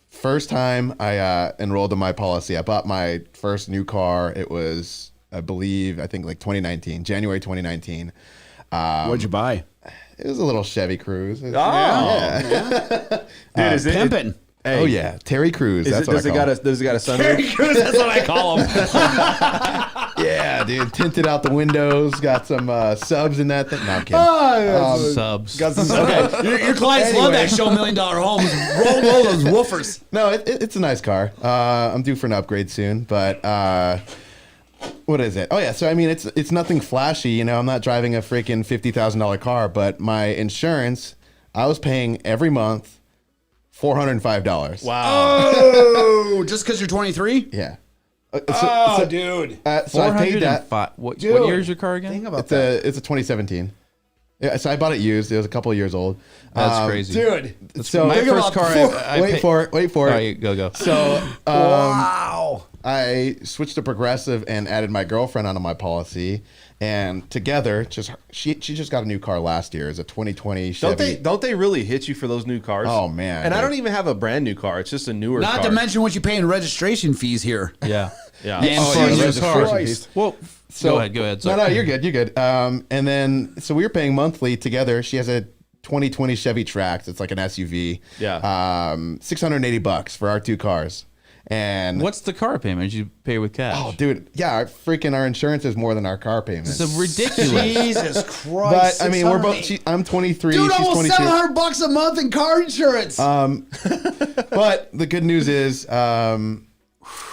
First time I enrolled in my policy, I bought my first new car. It was, I think like 2019, January 2019. What'd you buy? It was a little Chevy Cruze. Yeah. Dude, is it pimping? Hey, oh yeah, Terry Crews. That's what I call him. Does it got a sunroof? Terry Crews, that's what I call him. Yeah, dude. Tinted out the windows. Got some subs in that thing. No, I'm kidding. Subs. Got some Okay, your clients love that show $1 Million Homes. Roll those woofers. No, it's a nice car. I'm due for an upgrade soon, but what is it? Oh yeah, so I mean, it's nothing flashy. I'm not driving a freaking $50,000 car, but my insurance, I was paying every month $405. Wow. Oh, just because you're 23? Yeah. Dude. So I paid that. What year is your car again? Think about that. It's a 2017. Yeah, so I bought it used. It was a couple of years old. That's crazy, dude. So my first car. Wait for it. All right, go. So wow. I switched to Progressive and added my girlfriend onto my policy, and together, she just got a new car last year. It's a 2020 Chevy. Don't they really hit you for those new cars? Oh man! And dude. I don't even have a brand new car. It's just a newer car. Not to mention what you pay in registration fees here. Yeah. Yeah. And for a new car. Well, so, go ahead. Sorry. No, you're good. And then, so we were paying monthly together. She has a 2020 Chevy Trax. It's like an SUV. Yeah. $680 for our 2 cars. And what's the car payment you pay with cash? Oh, dude. Yeah, our insurance is more than our car payment. It's ridiculous. Jesus Christ. But I mean, we're both, I'm 23. Dude, she's almost 22. $700 a month in car insurance. But the good news is,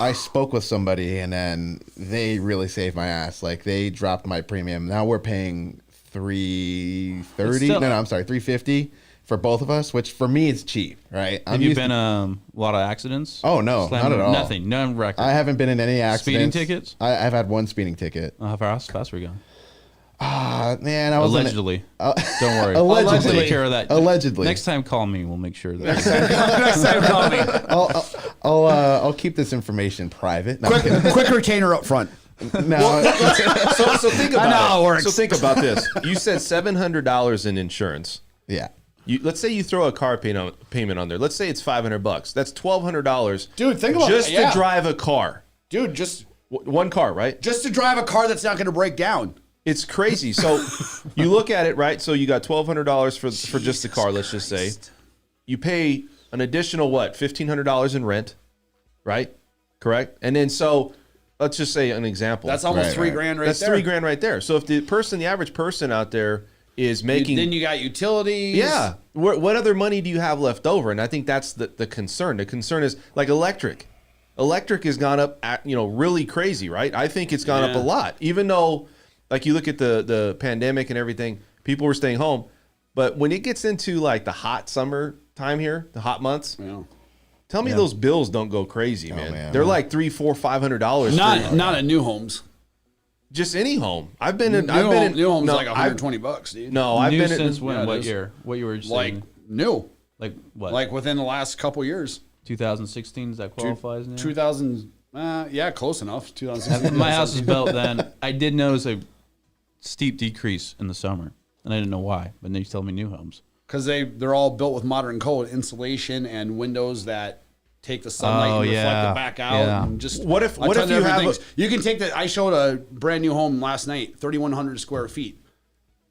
I spoke with somebody and then they really saved my ass. Like they dropped my premium. Now we're paying $330. No, I'm sorry, $350 for both of us, which for me is cheap, right? Have you been a lot of accidents? Oh no, not at all. Nothing, none record. I haven't been in any accidents. Speeding tickets? I've had 1 speeding ticket. How fast were you going? Man, I was allegedly. Don't worry. Allegedly. I'll take care of that. Allegedly. Next time, call me. We'll make sure that. Next time, call me. I'll keep this information private. No, Quick retainer up front. No. So think about how it works. So think about this. You said $700 in insurance. Yeah. let's say you throw a car payment on there. Let's say it's $500. That's $1,200. Dude, think about just it. Yeah. to drive a car. Dude, just one car, right? Just to drive a car that's not going to break down. It's crazy. So you look at it, right? So you got $1,200 for just the car. Let's just say you pay an additional $1,500 in rent, right? Correct. And then so let's just say an example. That's almost $3,000 right there. That's $3,000 right there. So if the average person out there is making, then you got utilities. Yeah. What other money do you have left over? And I think that's the concern. The concern is like electric. Electric has gone up, really crazy, right? I think it's gone up a lot, even though, like you look at the pandemic and everything, people were staying home. But when it gets into like the hot summer time here, the hot months, tell me those bills don't go crazy, man. They're like $300, $400, $500. Not at new homes. Just any home. I've been in new homes like $120, dude. No, I've been since in, when? What year? What you were saying? Like new. Like what? Like within the last couple years. 2016, does that qualifies now? 2000, close enough. 2016. My house was built then. I did notice a steep decrease in the summer, and I didn't know why. But then you tell me new homes. Because they're all built with modern code, insulation and windows that take the sunlight and reflect it back out. And just what if you have you can take that. I showed a brand new home last night, 3,100 square feet,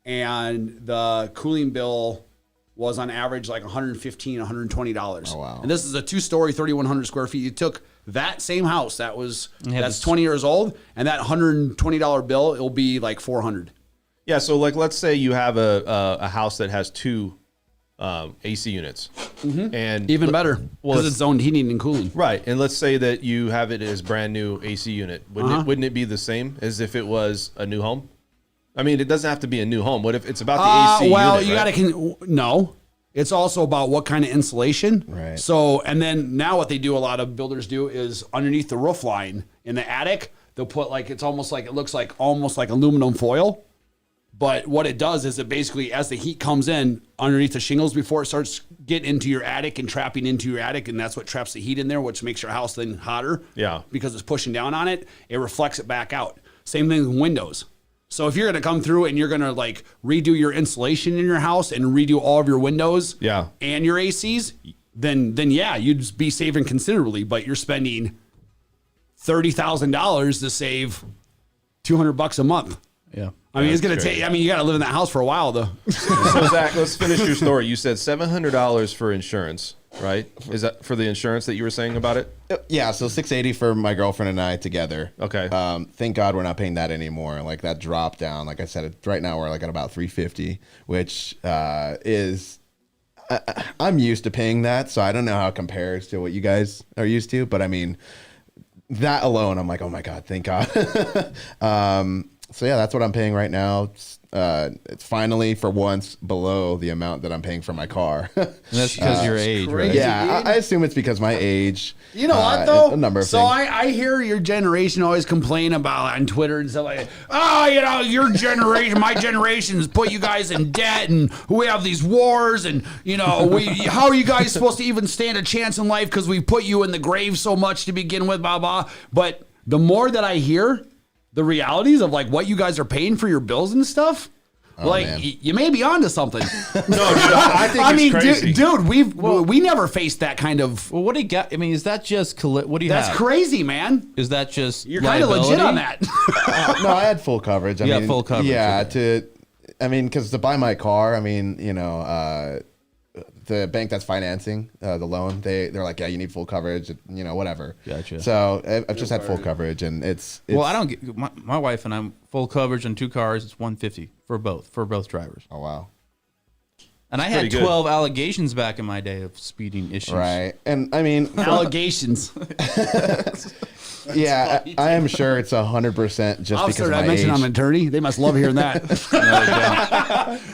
and the cooling bill was on average like $115, $120. Oh, wow. And this is a 2-story, 3,100 square feet. You took that same house that's 20 years old, and that $120 bill, it'll be like $400. Yeah, so like let's say you have a house that has 2 AC units, and Even better because it's zoned heating and cooling. Right, and let's say that you have it as brand new AC unit. Wouldn't it be the same as if it was a new home? I mean, it doesn't have to be a new home. What if it's about the AC well, unit, you got to no. It's also about what kind of insulation. Right. So, and then now what they do, a lot of builders do, is underneath the roof line in the attic, they'll put like it looks like almost like aluminum foil. But what it does is it basically, as the heat comes in underneath the shingles before it starts getting into your attic and trapping into your attic, and that's what traps the heat in there, which makes your house then hotter. Yeah. Because it's pushing down on it, it reflects it back out. Same thing with windows. So if you're going to come through and you're going to like redo your insulation in your house and redo all of your windows and your ACs, then yeah, you'd be saving considerably, but you're spending $30,000 to save $200 a month. Yeah. I mean, it's going to take, you got to live in that house for a while though. So Zach, let's finish your story. You said $700 for insurance, right? Is that for the insurance that you were saying about it? Yeah, so $680 for my girlfriend and I together. Okay. Thank God we're not paying that anymore. Like that dropped down. Like I said, right now we're like at about $350, which is I'm used to paying that, so I don't know how it compares to what you guys are used to. But I mean, that alone, I'm like, oh my God, thank God. So yeah, that's what I'm paying right now. It's finally for once below the amount that I'm paying for my car. And that's because your age, right? Yeah, I assume it's because my age. You know what though? A number of so things. I hear your generation always complain about on Twitter and stuff like, your generation, my generation's put you guys in debt, and we have these wars, and how are you guys supposed to even stand a chance in life because we put you in the grave so much to begin with, blah blah. But the more that I hear the realities of like what you guys are paying for your bills and stuff, you may be onto something. No, dude, I think it's crazy. Dude, we never faced that kind of. Well, what do you got? I mean, is that just what do you have? That's crazy, man. Is that just you're kind of legit on that? No, I had full coverage. I mean, full coverage. Yeah, because to buy my car, the bank that's financing the loan, they're like, yeah, you need full coverage, whatever. Gotcha. So I've just had full coverage, and it's well, I don't get my wife and I'm full coverage on 2 cars. It's $150 for both drivers. Oh wow. And I had 12 allegations back in my day of speeding issues. Right, and I mean allegations. Yeah, I am sure it's 100% just because of my I mentioned age. I'm an attorney. They must love hearing that.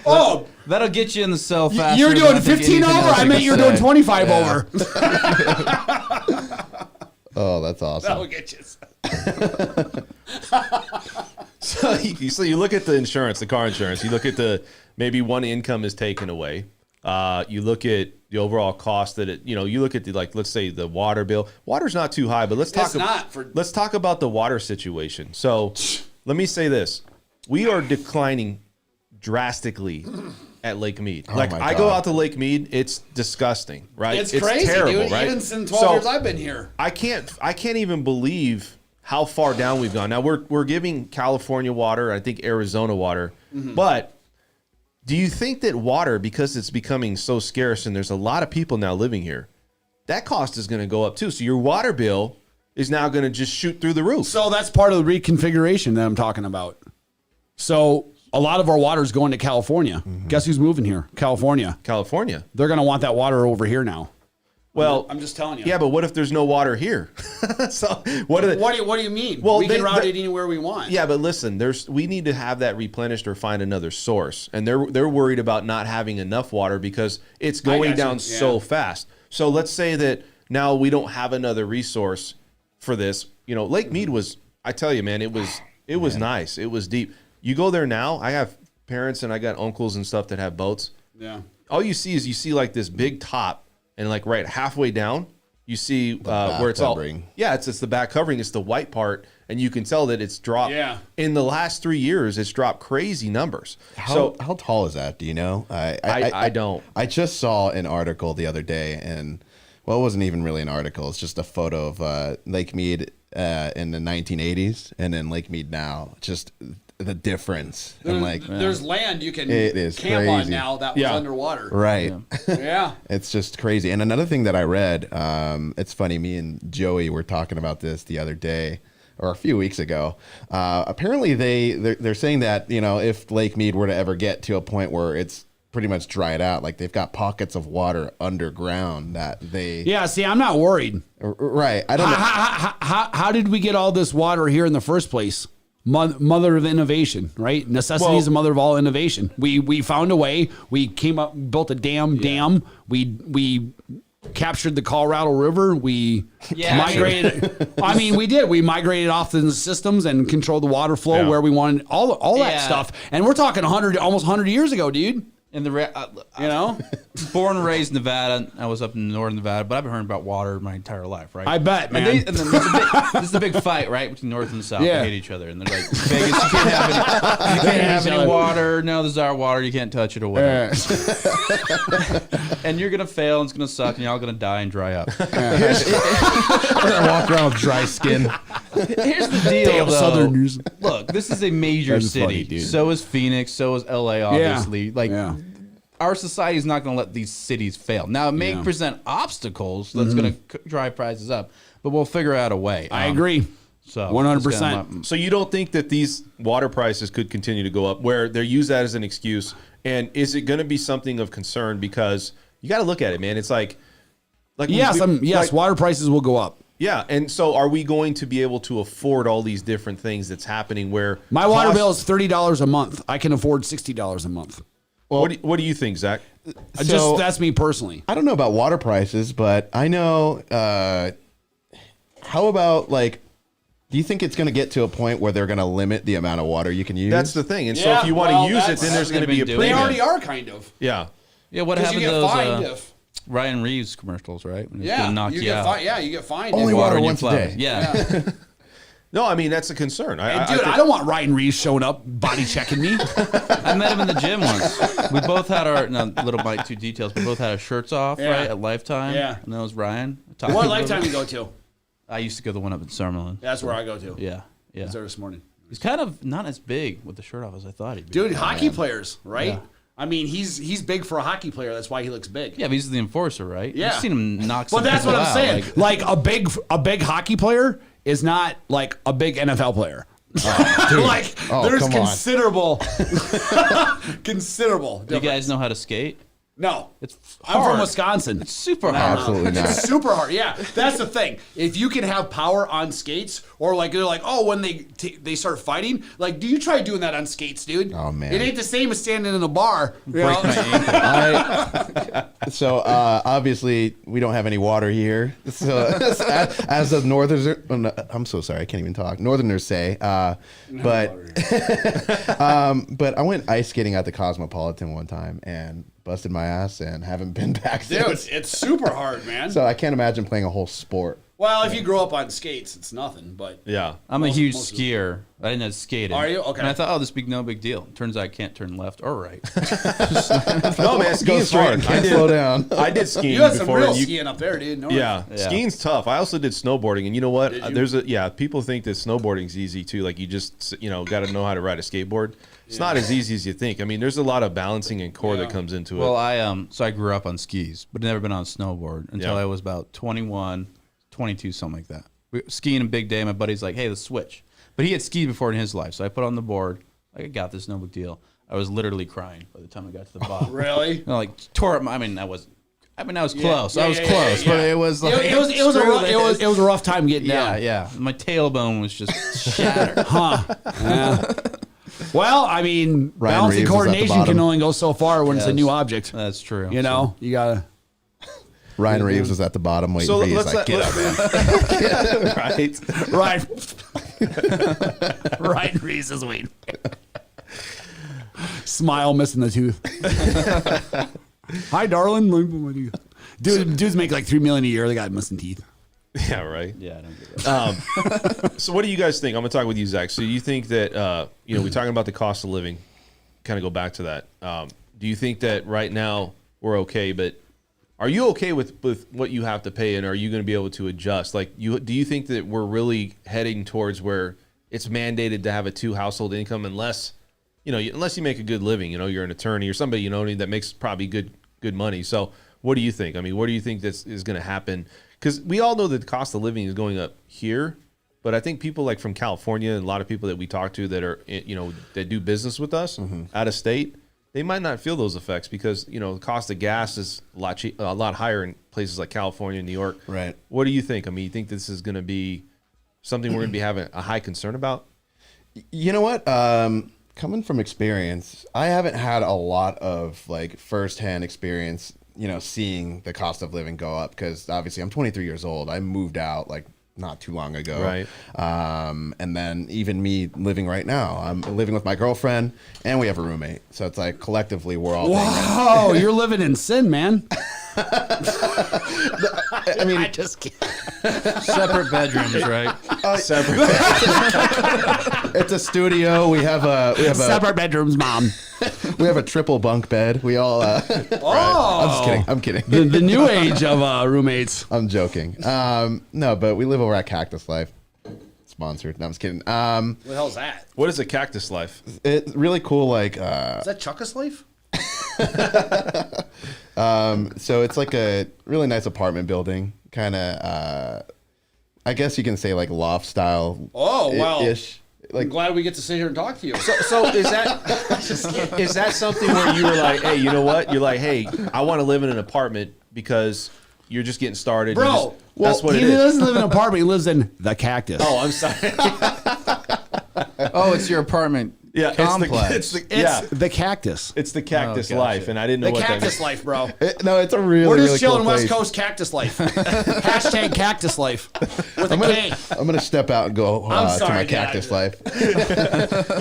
No, that'll get you in the cell faster. You're doing 15 over. I meant you're doing 25 over. Oh, that's awesome. That'll get you. So you look at the insurance, the car insurance. You look at maybe one income is taken away. You look at the overall cost that you look at let's say the water bill. Water's not too high, but let's talk about the water situation. So let me say this. We are declining drastically at Lake Mead. Oh Like my I go God. out to Lake Mead, it's disgusting, right? It's crazy, terrible, dude. right? Even since 12 years I've been here. I can't even believe how far down we've gone. Now we're giving California water, I think Arizona water, but do you think that water, because it's becoming so scarce and there's a lot of people now living here, that cost is going to go up too? So your water bill is now going to just shoot through the roof. So that's part of the reconfiguration that I'm talking about. So a lot of our water is going to California. Guess who's moving here? California. California. They're going to want that water over here now. Well, I'm just telling you. Yeah, but what if there's no water here? So what What do you mean? Well, we can route it anywhere we want. Yeah, but listen, we need to have that replenished or find another source, and they're worried about not having enough water because it's going down so fast. So let's say that now we don't have another resource for this. You know, Lake Mead was, I tell you, man, it was nice. It was deep. You go there now. I have parents and I got uncles and stuff that have boats. Yeah. All you see like this big top. And like right halfway down, you see where it's covering. it's the back covering. It's the white part, and you can tell that it's dropped. Yeah. In the last 3 years, it's dropped crazy numbers. How tall is that? Do you know? I don't. I just saw an article the other day, and well, it wasn't even really an article. It's just a photo of Lake Mead in the 1980s, and then Lake Mead now. Just the difference. And There's land you can It is camp on crazy. now that was underwater. right. Yeah. It's just crazy. And another thing that I read, it's funny, me and Joey were talking about this the other day or a few weeks ago. Apparently they're saying that, you know, if Lake Mead were to ever get to a point where it's pretty much dried out, like they've got pockets of water underground that they... Yeah, see, I'm not worried. Right. I don't know. How did we get all this water here in the first place? Mother of innovation, right? Necessity is the mother of all innovation. We found a way. We came up, built a dam. We captured the Colorado River. We migrated. I mean, we did. We migrated off the systems and controlled the water flow where we wanted. All that stuff. And we're talking almost 100 years ago, dude. And you know, born and raised in Nevada. I was up in northern Nevada, but I've been hearing about water my entire life, right? I bet, man. And then this is a big fight, right, between North and South. Yeah. They hate each other, and they're like, Vegas, you can't have any water. No, this is our water. You can't touch it or whatever. And you're gonna fail, and it's gonna suck, and y'all gonna die and dry up. We're gonna walk around with dry skin. Here's the deal, though. Southerners. Look, this is a major That's city. funny, dude. So is Phoenix. So is LA. Obviously, our society is not going to let these cities fail. Now, it may present obstacles that's going to drive prices up, but we'll figure out a way. I agree. So 100%. So you don't think that these water prices could continue to go up, where they're used that as an excuse? And is it going to be something of concern? Because you got to look at it, man. It's like water prices will go up. Yeah, and so are we going to be able to afford all these different things that's happening? Where My water bill is $30 a month. I can afford $60 a month. Well, what do you think, Zach? So- That's me personally. I don't know about water prices, but I know. How about do you think it's going to get to a point where they're going to limit the amount of water you can use? That's the thing. And so if you want to use it, then there's going to be a They premium. already are, kind of. Yeah. Yeah, what Because happened you to get those fined if... Ryan Reeves commercials, right? When it's Yeah, gonna knock you you get out. fined. Yeah, you get fined. Only if- water in your once a flower. day. Yeah. No, I mean, that's a concern. Dude, I don't want Ryan Reeves showing up, body checking me. I met him in the gym once. We both had our little bite too details. We both had our shirts off, Yeah. right, at Lifetime. Yeah. And that was Ryan. What Lifetime you go to? I used to go to the one up in Summerlin. That's where I go to. Yeah. Yeah. I was there this morning. He's kind of not as big with the shirt off as I thought he'd be. Dude, hockey players, right? Yeah. I mean, he's big for a hockey player. That's why he looks big. Yeah, but he's the enforcer, right? Yeah. I've seen him knock some But that's people what I'm out, saying. Like a big hockey player is not like a big NFL player. There's come on. considerable. Do you guys know how to skate? No, It's I'm hard. from Wisconsin. It's super hard. Absolutely not. It's super hard. Yeah, that's the thing. If you can have power on skates, or like they're like, oh, when they start fighting, like, do you try doing that on skates, dude? Oh, man. it ain't the same as standing in a bar. You Break know? my ankle. So obviously we don't have any water here. So as the Northerners, I'm so sorry, I can't even talk. Northerners say, but I went ice skating at the Cosmopolitan one time and busted my ass and haven't been back Dude, since. it's super hard, man. So I can't imagine playing a whole sport Well, if you grow up on skates, it's nothing. But Yeah. I'm a huge skier. I didn't have skated. Are you? Okay. And I thought, oh, this would be no big deal. Turns out I can't turn left or right. No, man, skiing's hard. Slow down. I did skiing you had some before. real and skiing up there, dude. Yeah, skiing's tough. I also did snowboarding, and you know what? Did you? People think that snowboarding's easy too. Like you just got to know how to ride a skateboard. It's not as easy as you think. I mean, there's a lot of balancing and core that comes into it. Well, I grew up on skis, but never been on a snowboard until I was about 21, 22, something like that. We were skiing a big day. My buddy's like, "Hey, let's switch." But he had skied before in his life, so I put on the board. Like, I got this, no big deal. I was literally crying by the time I got to the bottom. Really? Like tore up. I was close. Yeah, I was close, but it was like it was a rough time getting down. Yeah. My tailbone was just shattered. Yeah. Well, I mean, balance and coordination can only go so far when it's a new object. That's true. You know, you gotta. Ryan Reeves was at the bottom waiting for you. He's like, get up, man. Right. Ryan Reeves is waiting. Smile, missing the tooth. Hi, darling. Dudes make like $3 million a year. They got missing teeth. Yeah, right. Yeah, I don't get that. So what do you guys think? I'm going to talk with you, Zach. So you think that, we're talking about the cost of living, kind of go back to that. Do you think that right now we're okay, but are you okay with what you have to pay, and are you going to be able to adjust? Like, do you think that we're really heading towards where it's mandated to have a 2 household income unless you make a good living, you're an attorney or somebody, that makes probably good money. So what do you think? I mean, what do you think this is going to happen? Because we all know that the cost of living is going up here, but I think people like from California and a lot of people that we talk to that are, that do business with us out of state, they might not feel those effects because, the cost of gas is a lot higher in places like California and New York. Right. What do you think? I mean, you think this is going to be something we're going to be having a high concern about? You know what? Coming from experience, I haven't had a lot of like firsthand experience, seeing the cost of living go up because obviously I'm 23 years old. I moved out like not too long ago. Right. And then even me living right now, I'm living with my girlfriend and we have a roommate. So it's like collectively we're all Wow, you're living in sin, man. I mean, I just kidding. Separate bedrooms, right? Separate. It's a studio. We have separate bedrooms, Mom. We have a triple bunk bed. We all. Oh, I'm kidding. The new age of roommates. I'm joking. No, but we live over at Cactus Life. Sponsored. No, I'm just kidding. What the hell's that? What is a cactus life? It's really cool. Like, Is that Chuckus Life? so it's like a really nice apartment building, kind of. I guess you can say like loft style. Oh wow! Ish. Like, I'm glad we get to sit here and talk to you. So is that something where you were like, hey, you know what? You're like, hey, I want to live in an apartment because you're just getting started. Bro, that's what it he is. doesn't live in an apartment. He lives in the Cactus. Oh, I'm sorry. Oh, it's your apartment complex. It's the Cactus. It's the cactus gotcha. life, and I didn't know The what Cactus that Life, bro. no, it's a really, We're just really chilling cool West place. Coast Cactus Life. Hashtag Cactus Life with a K. I'm gonna step out and go I'm to sorry, my Dad. Cactus Life.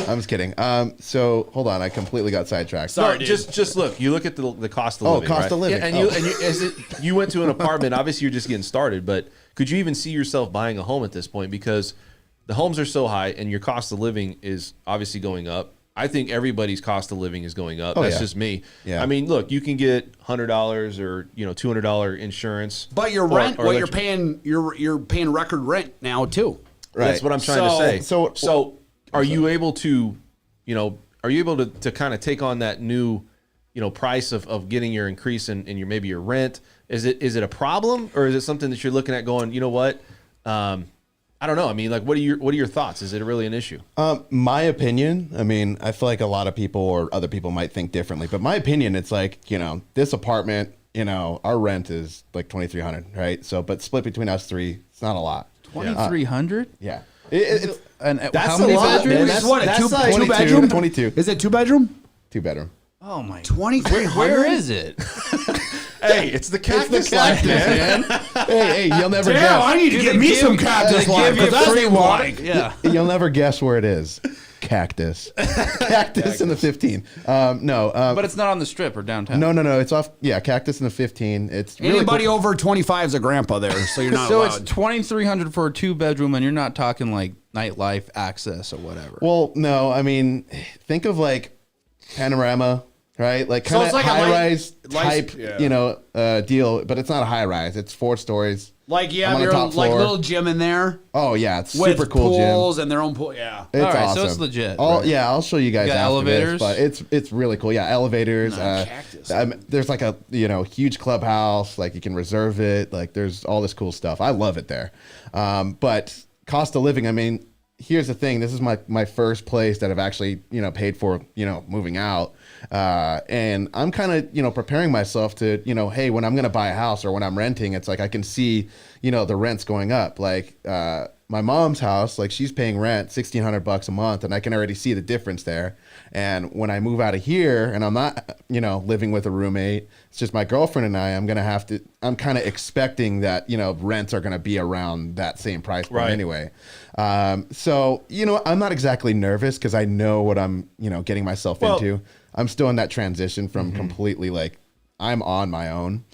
I'm just kidding. So hold on, I completely got sidetracked. Sorry, No, dude. just look. You look at the cost of Oh, living. cost right? of living. Yeah, and Oh. you went to an apartment. Obviously, you're just getting started, but could you even see yourself buying a home at this point? Because the homes are so high, and your cost of living is obviously going up. I think everybody's cost of living is going up. Oh, That's yeah. just me. Yeah. I mean, look, you can get $100 or $200 insurance, But your rent, what you're paying, you're paying record rent now too. Right. That's what I'm trying to say. So are you able to, to kind of take on that new, price of getting your increase in your maybe your rent? Is it a problem, or is it something that you're looking at going, you know what? I don't know. I mean, like, what are your thoughts? Is it really an issue? my opinion, I mean, I feel like a lot of people or other people might think differently, but my opinion, it's like, this apartment, our rent is like $2,300, right? So, but split between us three, it's not a lot. 2,300? Yeah. And That's how a many lot, bedrooms? man. It's what, a that's two like bedroom? 22. Is it 2 bedroom? 2 bedroom. Oh my! 2,300. Where is it? Hey, it's the cactus life, man. Hey, you'll never Damn, I guess. need to get me some Cactus Life because that's what I want. Yeah. You'll never guess where it is. Cactus. Cactus in the 15. No. But it's not on the strip or downtown. No. It's off. Yeah, Cactus in the 15. It's really Anybody cool. over 25 is a grandpa there, so you're not So allowed. it's $2,300 for a 2-bedroom, and you're not talking like nightlife access or whatever. Well, no. I mean, think of like Panorama, right? Like So kind of it's like a high-rise light- type, yeah. deal. But it's not a high-rise. It's 4 stories. Like you I'm have on the your top own, like floor. little gym in there Oh yeah, it's with super cool pools gym. and their own pool. Yeah. It's All right, awesome. so it's legit, All, right? Yeah, I'll show you guys You got after elevators? this, but it's really cool. Yeah, elevators. Cactus. There's like a huge clubhouse. Like you can reserve it. Like there's all this cool stuff. I love it there. But cost of living. I mean, here's the thing. This is my first place that I've actually paid for moving out. And I'm kind of preparing myself to hey, when I'm gonna buy a house or when I'm renting, it's like I can see the rent's going up. Like my mom's house, like she's paying rent $1,600 a month, and I can already see the difference there. And when I move out of here and I'm not living with a roommate, it's just my girlfriend and I'm kind of expecting that rents are gonna be around that same price point anyway. So I'm not exactly nervous because I know what I'm getting myself into. I'm still in that transition from completely like I'm on my own.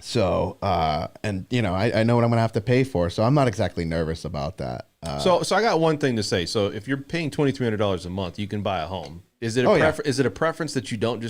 So, and I know what I'm going to have to pay for. So I'm not exactly nervous about that. So I got one thing to say. So if you're paying $2,300 a month, you can buy a home. Is it is it a preference that you don't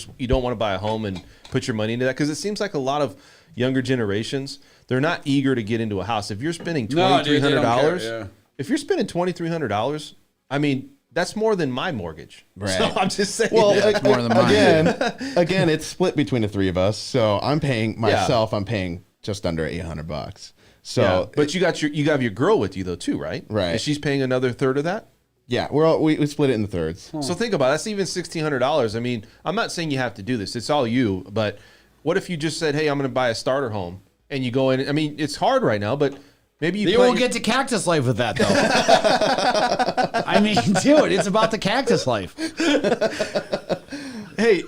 want to buy a home and put your money into that? Because it seems like a lot of younger generations, they're not eager to get into a house. If you're spending $2,300, if you're spending $2,300, I mean, that's more than my mortgage. Right. So I'm just saying. Well, that's more than mine. again, it's split between the three of us. So I'm paying myself. I'm paying just under $800. So, but you have your girl with you though too, right? Right. And she's paying another third of that. yeah, we split it in the thirds. So think about it. That's even $1,600. I mean, I'm not saying you have to do this. It's all you. But what if you just said, "Hey, I'm going to buy a starter home," and you go in? I mean, it's hard right now, but maybe you won't get to cactus life with that, though. I mean, dude, it's about the cactus life. Hey,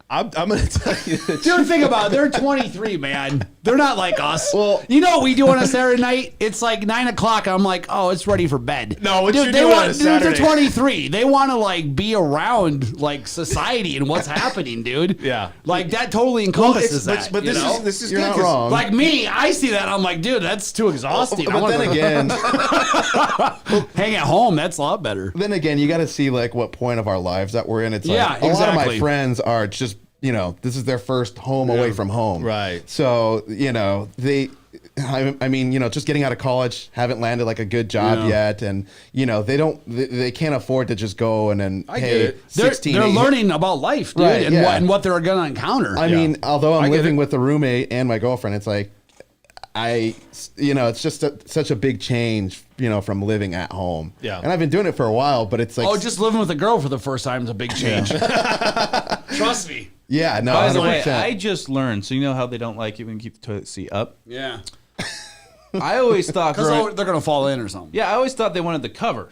I'm going to tell you. Dude, think about it. They're 23, man. They're not like us. Well, you know what we do on a Saturday night? It's like 9 o'clock. I'm like, oh, it's ready for bed. No, what dude, you doing on a Dude, Saturday? they're 23. They want to like be around like society and what's happening, dude. Yeah. Like that totally encompasses that. But you this know? is You're good not 'cause- wrong. Like me, I see that. I'm like, dude, that's too exhausting. I But wanna then again, hang at home. That's a lot better. you got to see like what point of our lives that we're in. It's like Yeah, a lot of my exactly. friends are just this is their first home away from home. Right. So I mean, just getting out of college, haven't landed like a good job yet, and they can't afford to just go and then I pay get it. 16. They're learning about life, dude, Right, and yeah. what they're gonna encounter. I mean, although I'm get living it. with a roommate and my girlfriend, it's like it's just such a big change, from living at home. Yeah. And I've been doing it for a while, but it's like, Oh, just living with a girl for the first time is a big change. Trust me. yeah, no. By the way, 100%. I just learned. So you know how they don't like you when you keep the toilet seat up? Yeah. I always thought Because they're going to fall in or something. Yeah, I always thought they wanted the cover,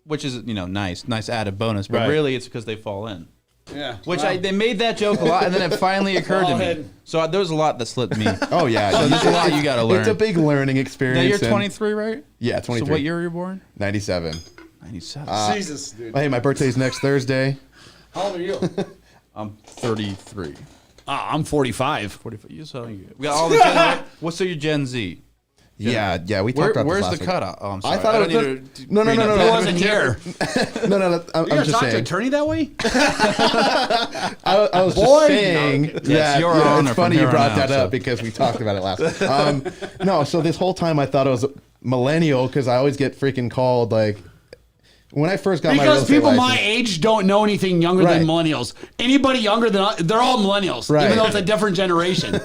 which is nice added bonus. But Right. really, it's because they fall in. Yeah. Which they made that joke a lot, and then it finally occurred to Fall me. in. So there was a lot that slipped me. Oh yeah, So there's a lot you got to learn. It's a big learning experience. Now you're and- 23, right? Yeah, 23. So what year were you born? 97. 97. Jesus, dude. Hey, my birthday's next Thursday. How old are you? I'm 33. I'm 45. 45. You so you. We got all the Gen. What's your Gen Z? Yeah, we talked about Where's this the last cutoff? Oh, I'm sorry. I thought it was no. He wasn't here. week. No. I'm You're just talk to an saying. attorney that way? I was Boy. just saying No, that Yes, your honor it's from funny you here on brought out, that so. up because we talked about it last. No, so this whole time I thought it was millennial because I always get freaking called like when I first got my real Because estate people my license. age don't know anything younger Right. than millennials. Anybody younger than us, they're all millennials, Right. even though it's a different generation.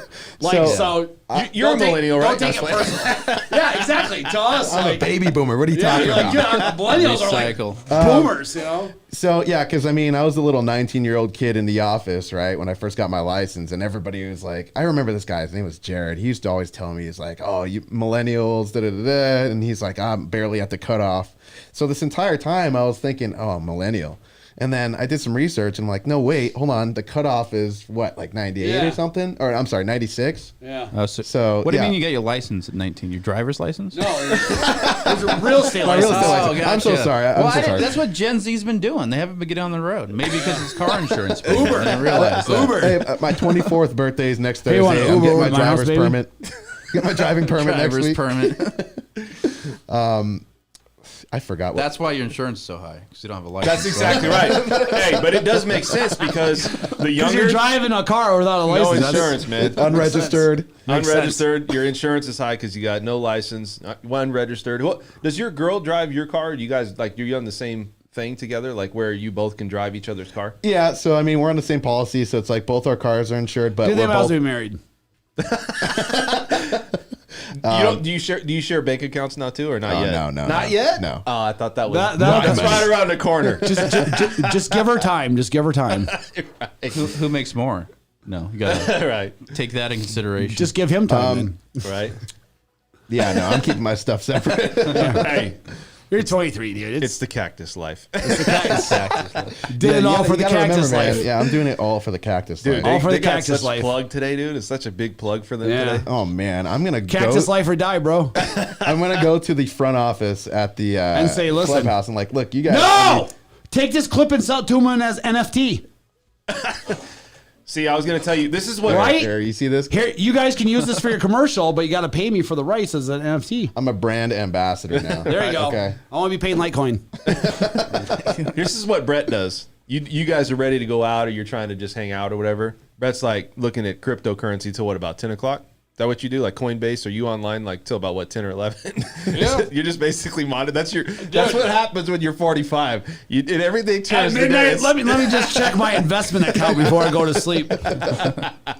You're a millennial, right? Don't take it personally. Yeah, exactly. To us, I'm a like, baby boomer. What are you yeah, talking you're like, about? dude, millennials are like Recycle. boomers, you know? So yeah, because I mean, I was a little 19-year-old kid in the office, right, when I first got my license, and everybody was like, I remember this guy. His name was Jared. He used to always tell me, he's like, "Oh, you millennials, da da da," da," and he's like, "I'm barely at the cutoff." So this entire time, I was thinking, "Oh, I'm millennial," And then I did some research and I'm like, no, wait, hold on. The cutoff is what, like 98 or something? Or I'm sorry, 96? Yeah. So what do you mean you got your license at 19? Your driver's license? No, it's a real estate My real license. estate license. I'm so sorry. I'm so sorry. That's what Gen Z's been doing. They haven't been getting on the road. Maybe because it's car insurance. Uber. I didn't realize that. Uber. Hey, my 24th birthday is next Thursday. you want I'm Uber getting my over to my house, driver's baby? permit. Get my driving permit next Driver's week. permit. I forgot what. That's why your insurance is so high, because you don't have a license. That's exactly right. Hey, but it does make sense because the Because younger you're driving a car without a no license. insurance, man. Unregistered. Unregistered. Your insurance is high because you got no license. Unregistered. Does your girl drive your car? Do you guys you're on the same thing together, like where you both can drive each other's car? Yeah, so I mean, we're on the same policy, so it's like both our cars are insured, but Do they we're might as both. well be married? Do you share bank accounts now too, or not yet? No, Not yet. No. Oh, I thought that was That'll that's come. right around the corner. Just give her time. Just give her time. Who makes more? No, you gotta Right, take that in consideration. Just give him time. then. right. Yeah, no, I'm keeping my stuff separate. Hey, You're 23, dude. it's the cactus life. did Yeah, it you all gotta- for you the gotta remember, cactus man. life. Yeah, I'm doing it all for the cactus Dude, life. All for they the got cactus such life. plug today, dude. It's such a big plug for them Yeah. today. Oh man, I'm gonna Cactus go. life or die, bro. I'm gonna go to the front office at the And say, "Listen." clubhouse and like, look, you guys. No! Take this clip and sell it to him as NFT. See, I was gonna tell you, this is what Right? Here, you see this? Here, you guys can use this for your commercial, but you got to pay me for the rights as an NFT. I'm a brand ambassador now. There you go. Okay. I want to be paid in Litecoin. This is what Brett does. You guys are ready to go out, or you're trying to just hang out or whatever. Brett's like looking at cryptocurrency till what, about 10 o'clock? Is that what you do? Like Coinbase? Are you online like till about what, 10 or 11? Yeah. You're just basically that's what happens when you're 45. And everything At turns to midnight, this. let me just check my investment account before I go to sleep.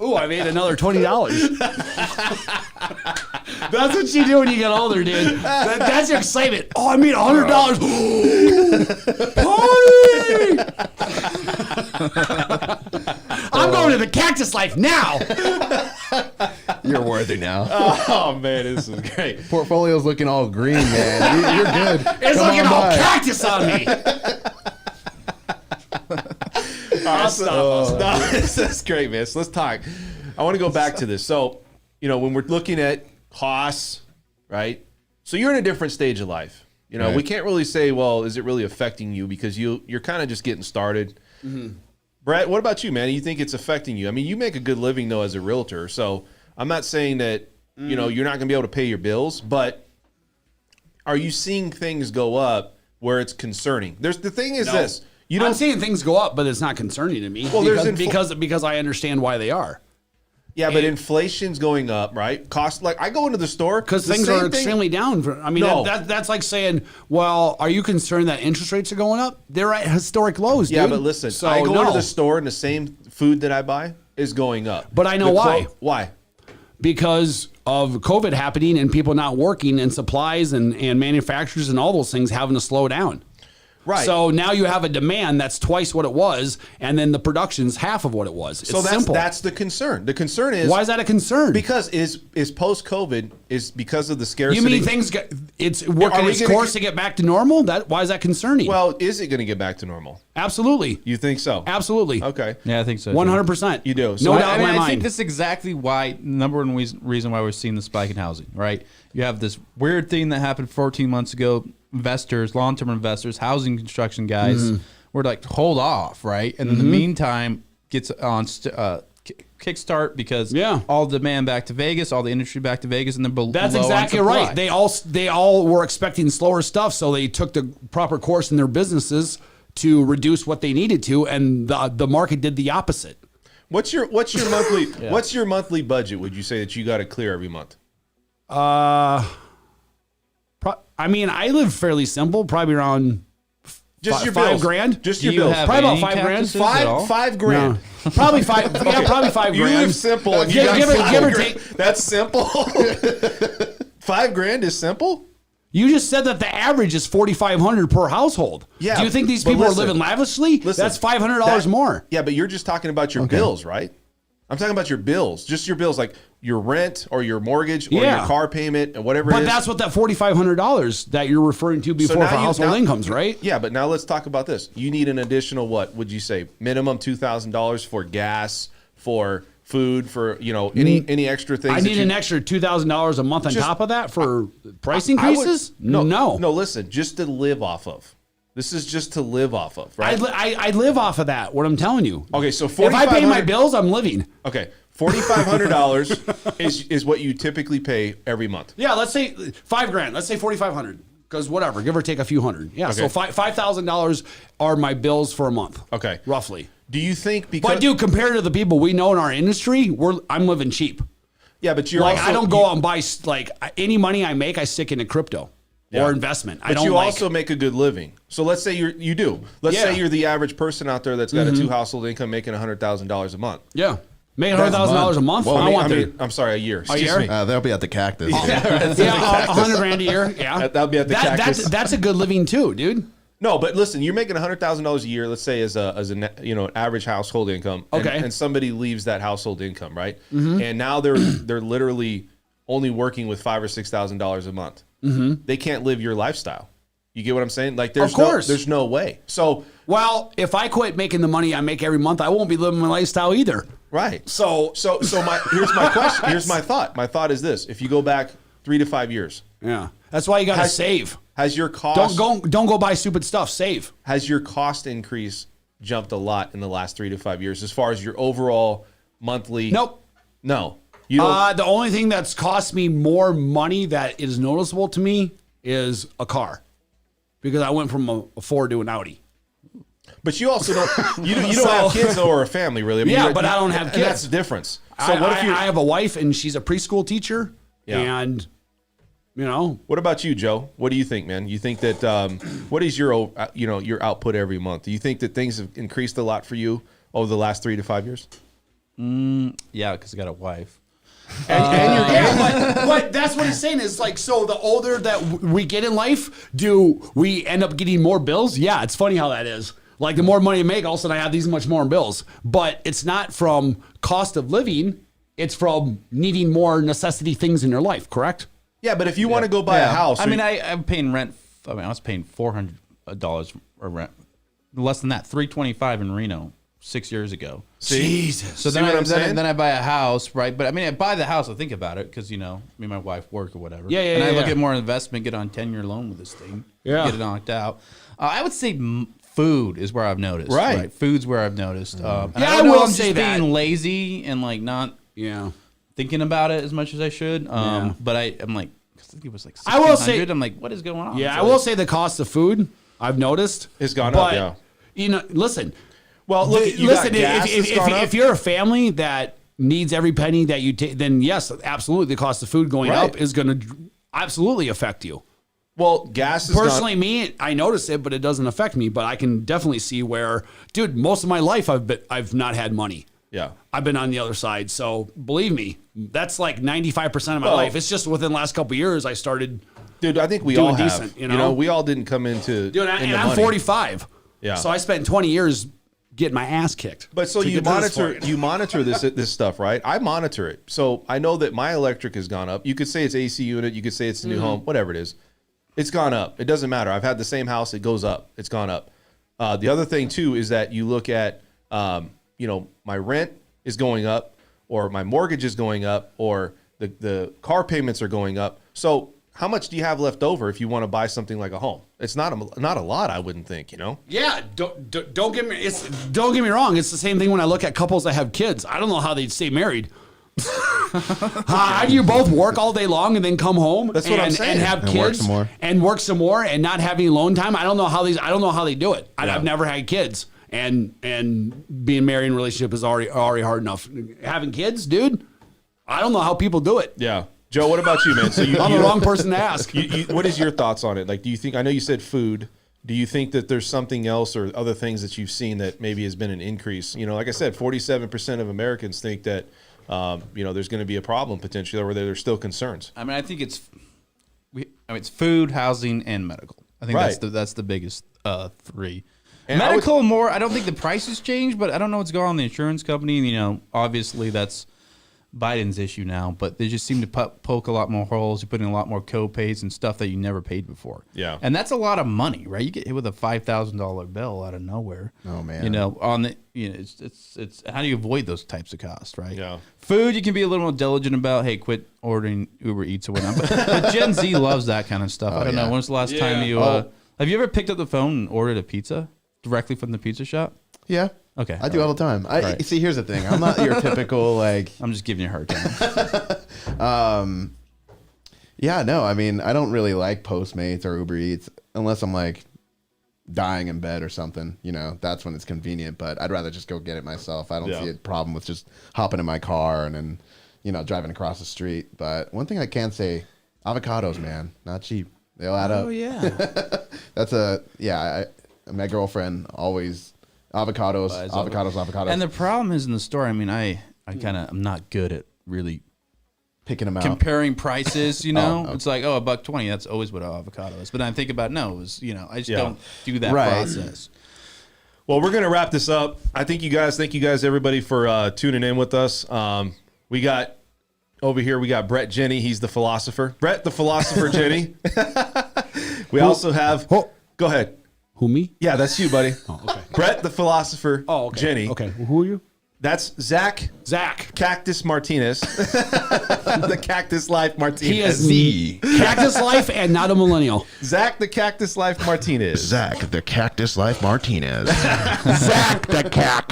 Ooh, I made another $20. That's what you do when you get older, dude. That's your excitement. Oh, I made $100. Party! I'm going to the cactus life now. You're worthy now. Oh man, this is great. Portfolio's looking all green, man. You're good. It's Come looking on all by. cactus on me. I'll stop. That's great, man. So let's talk. I want to go back to this. So, when we're looking at costs, right? So you're in a different stage of life. Right. We can't really say, well, is it really affecting you, because you're kind of just getting started. Mm-hmm. Brett, what about you, man? Do you think it's affecting you? I mean, you make a good living though as a realtor, so I'm not saying that you're not going to be able to pay your bills, but are you seeing things go up where it's concerning? The thing is this. I'm seeing things go up, but it's not concerning to me. Well, because I understand why they are. Yeah, but inflation's going up, right? Cost, like I go into the store Because things are extremely down. No. That's like saying, well, are you concerned that interest rates are going up? They're at historic lows, dude. Yeah, but listen, So, I go no. into the store and the same food that I buy is going up. But I know why. Why? Because of COVID happening and people not working and supplies and manufacturers and all those things having to slow down. Right. So now you have a demand that's twice what it was, and then the production's half of what it was. It's simple. That's the concern. The concern is, why is that a concern? because is post COVID is because of the scarcity. You mean it's working its course to get back to normal? Why is that concerning? Well, is it going to get back to normal? Absolutely. You think so? Absolutely. Okay. Yeah, I think so. 100%. You do. No So doubt in my I mind. think this is exactly why, number one reason why we're seeing the spike in housing, right? You have this weird thing that happened 14 months ago. Investors, long-term investors, housing construction guys were like, hold off, right? And in the meantime, gets on kickstart because all demand back to Vegas, all the industry back to Vegas, and they're below. That's exactly right. They all were expecting slower stuff, so they took the proper course in their businesses to reduce what they needed to, and the market did the opposite. What's your monthly what's your monthly budget? Would you say that you got to clear every month? I mean, I live fairly simple, probably around Just your $5 bills. grand. Just Do your you bills. have Probably about any $5 grand. cactuses at all? $5 grand. No. Probably five. Yeah, probably $5 You grand. live simple. And you Give- got give or- $5 give or grand. take. That's simple. $5 grand is simple. You just said that the average is $4,500 per household. Yeah, Do you think these but people listen, are living lavishly? Listen, That's $500 more. Yeah, but you're just talking about your bills, right? I'm talking about your bills, just your bills, like your rent or your mortgage or your car payment and whatever it is. But that's what that $4,500 that you're referring to before for household incomes, right? Yeah, but now let's talk about this. You need an additional, what would you say, minimum $2,000 for gas, for food, for, you know, any extra things. I need an extra $2,000 a month on top of that for price increases? No. Listen, just to live off of. This is just to live off of, right? I live off of that, what I'm telling you. Okay, so if I pay my bills, I'm living. Okay, $4,500 is what you typically pay every month. Yeah, let's say $5,000. Let's say $4,500, because whatever, give or take a few hundred. Yeah, okay. so $5,000 are my bills for a month. Okay, roughly. Do you think because? But dude, compared to the people we know in our industry, I'm living cheap. Yeah, but you're like also, I don't go out and buy like any money I make, I stick into crypto. Or investment. But you also make a good living. So let's say you do. Let's say you're the average person out there that's got a 2 household income making $100,000 a month. Yeah. Making $100,000 a month? Well, I'm sorry, a year. Excuse me. They'll be at the Cactus. $100,000 a year. Yeah. That'll be at the Cactus. That's a good living too, dude. No, but listen, you're making $100,000 a year, let's say as an average household income. Okay. And somebody leaves that household income, right? And now they're literally only working with $5,000 or $6,000 a month. They can't live your lifestyle. You get what I'm saying? Like there's no way. So if I quit making the money I make every month, I won't be living my lifestyle either. Right. So here's my question. Here's my thought. My thought is this: if you go back 3 to 5 years, that's why you got to save. Has your cost don't go buy stupid stuff? Save. Has your cost increase jumped a lot in the last 3 to 5 years as far as your overall monthly? Nope. No. The only thing that's cost me more money that is noticeable to me is a car, because I went from a Ford to an Audi. But you also don't. You don't have kids or a family, really. I mean, but I don't have kids. And that's the difference. So what if I have a wife and she's a preschool teacher? Yeah. And What about you, Joe? What do you think, man? You think that what is your your output every month? Do you think that things have increased a lot for you over the last 3 to 5 years? Yeah, because I got a wife. But that's what he's saying is like, so the older that we get in life, do we end up getting more bills? Yeah, it's funny how that is. Like the more money you make, all of a sudden I have these much more in bills. But it's not from cost of living. It's from needing more necessity things in your life, correct? Yeah, but if you want to go buy a house. I'm paying rent. I was paying $400 for rent. Less than that, $325 in Reno 6 years ago. Jesus. So then I buy a house, right? But I mean, I buy the house. I think about it because me and my wife work or whatever. Yeah. And I look at more investment, get on a 10-year loan with this thing. Yeah. Get it knocked out. I would say food is where I've noticed. Right. Food's where I've noticed. I will say that. Being lazy and like not thinking about it as much as I should. But I'm like, I think it was like $1,600. I will say, I'm like, what is going on? Yeah, I will say the cost of food I've noticed has gone up. Yeah. Listen. Well, look, if you're a family that needs every penny that you take, then yes, absolutely, the cost of food going up is going to absolutely affect you. Well, gas is personally me, I notice it, but it doesn't affect me. But I can definitely see where, dude, most of my life I've not had money. Yeah, I've been on the other side. So believe me, that's like 95% of my life. It's just within the last couple of years I started. Dude, I think we all have. Decent, you know, we all didn't come into. Dude, and I'm 45. Yeah, so I spent 20 years getting my ass kicked. But so you monitor this stuff, right? I monitor it. So I know that my electric has gone up. You could say it's AC unit, you could say it's a new home, whatever it is. It's gone up. It doesn't matter. I've had the same house, it goes up. It's gone up. The other thing too is that you look at my rent is going up, or my mortgage is going up, or the car payments are going up. So how much do you have left over if you want to buy something like a home? It's not a lot, I wouldn't think, Yeah, don't get me wrong. It's the same thing when I look at couples that have kids. I don't know how they'd stay married. How do you both work all day long and then come home That's what I'm saying. and have kids and work some more and not have any alone time? I don't know how they do it. Yeah. I've never had kids, and being married in a relationship is already hard enough. Having kids, dude, I don't know how people do it. Yeah. Joe, what about you, man? So I'm the wrong person to ask. What is your thoughts on it? Like, do you think, I know you said food. Do you think that there's something else or other things that you've seen that maybe has been an increase? Like I said, 47% of Americans think that, there's going to be a problem potentially, or there's still concerns. I mean, I think it's food, housing, and medical. I think that's the biggest three. Medical more. I don't think the prices changed, but I don't know what's going on in the insurance company. You know, obviously that's Biden's issue now, but they just seem to poke a lot more holes. You're putting a lot more co-pays and stuff that you never paid before. Yeah. And that's a lot of money, right? You get hit with a $5,000 bill out of nowhere. Oh man. You know, it's how do you avoid those types of costs, right? Yeah. Food, you can be a little more diligent about, hey, quit ordering Uber Eats or whatnot. But Gen Z loves that kind of stuff. I don't know. When's the last time you have you ever picked up the phone and ordered a pizza directly from the pizza shop? Yeah. Okay. I do all the time. See, here's the thing. I'm not your typical like. I'm just giving you a hard time. Yeah, no. I mean, I don't really like Postmates or Uber Eats unless I'm like dying in bed or something. You know, that's when it's convenient. But I'd rather just go get it myself. I don't see a problem with just hopping in my car and then, you know, driving across the street. But one thing I can say, avocados, man, not cheap. They'll add up. Oh yeah. That's my girlfriend always. Avocados. And the problem is in the store. I mean, I'm not good at really picking them out, comparing prices. You know, it's like $1.20. That's always what an avocado is. But I think about I just don't do that process. Well, we're gonna wrap this up. Thank you guys, everybody, for tuning in with us. We got over here. We got Brett Jenny. He's the philosopher. Brett, the philosopher, Jenny. We also have. Go ahead. Who, me? Yeah, that's you, buddy. Oh, okay. Brett, the philosopher. Oh, okay. Jenny. Okay. Who are you? That's Zach Cactus Martinez. The Cactus Life Martinez. He is the Cactus Life and not a millennial. Zach the Cactus Life Martinez. Zach the Cactus Life Martinez. Zach the Cac.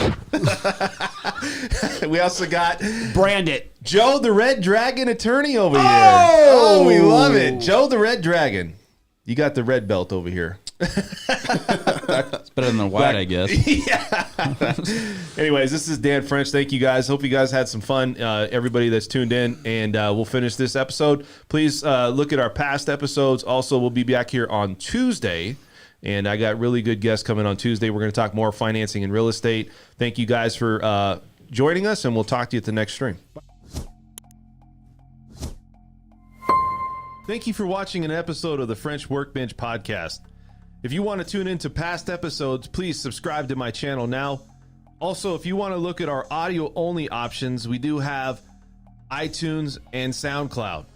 We also got Brandit. Joe the Red Dragon attorney over here. Oh, we love it. Joe the Red Dragon. You got the red belt over here. It's better than the white, I guess. Yeah. Anyways, this is Dan French. Thank you guys. Hope you guys had some fun. Everybody that's tuned in, and we'll finish this episode. Please look at our past episodes. Also, we'll be back here on Tuesday, and I got really good guests coming on Tuesday. We're going to talk more financing and real estate. Thank you guys for joining us, and we'll talk to you at the next stream. Thank you for watching an episode of the French Workbench podcast. If you want to tune into past episodes, please subscribe to my channel now. Also, if you want to look at our audio-only options, we do have iTunes and SoundCloud.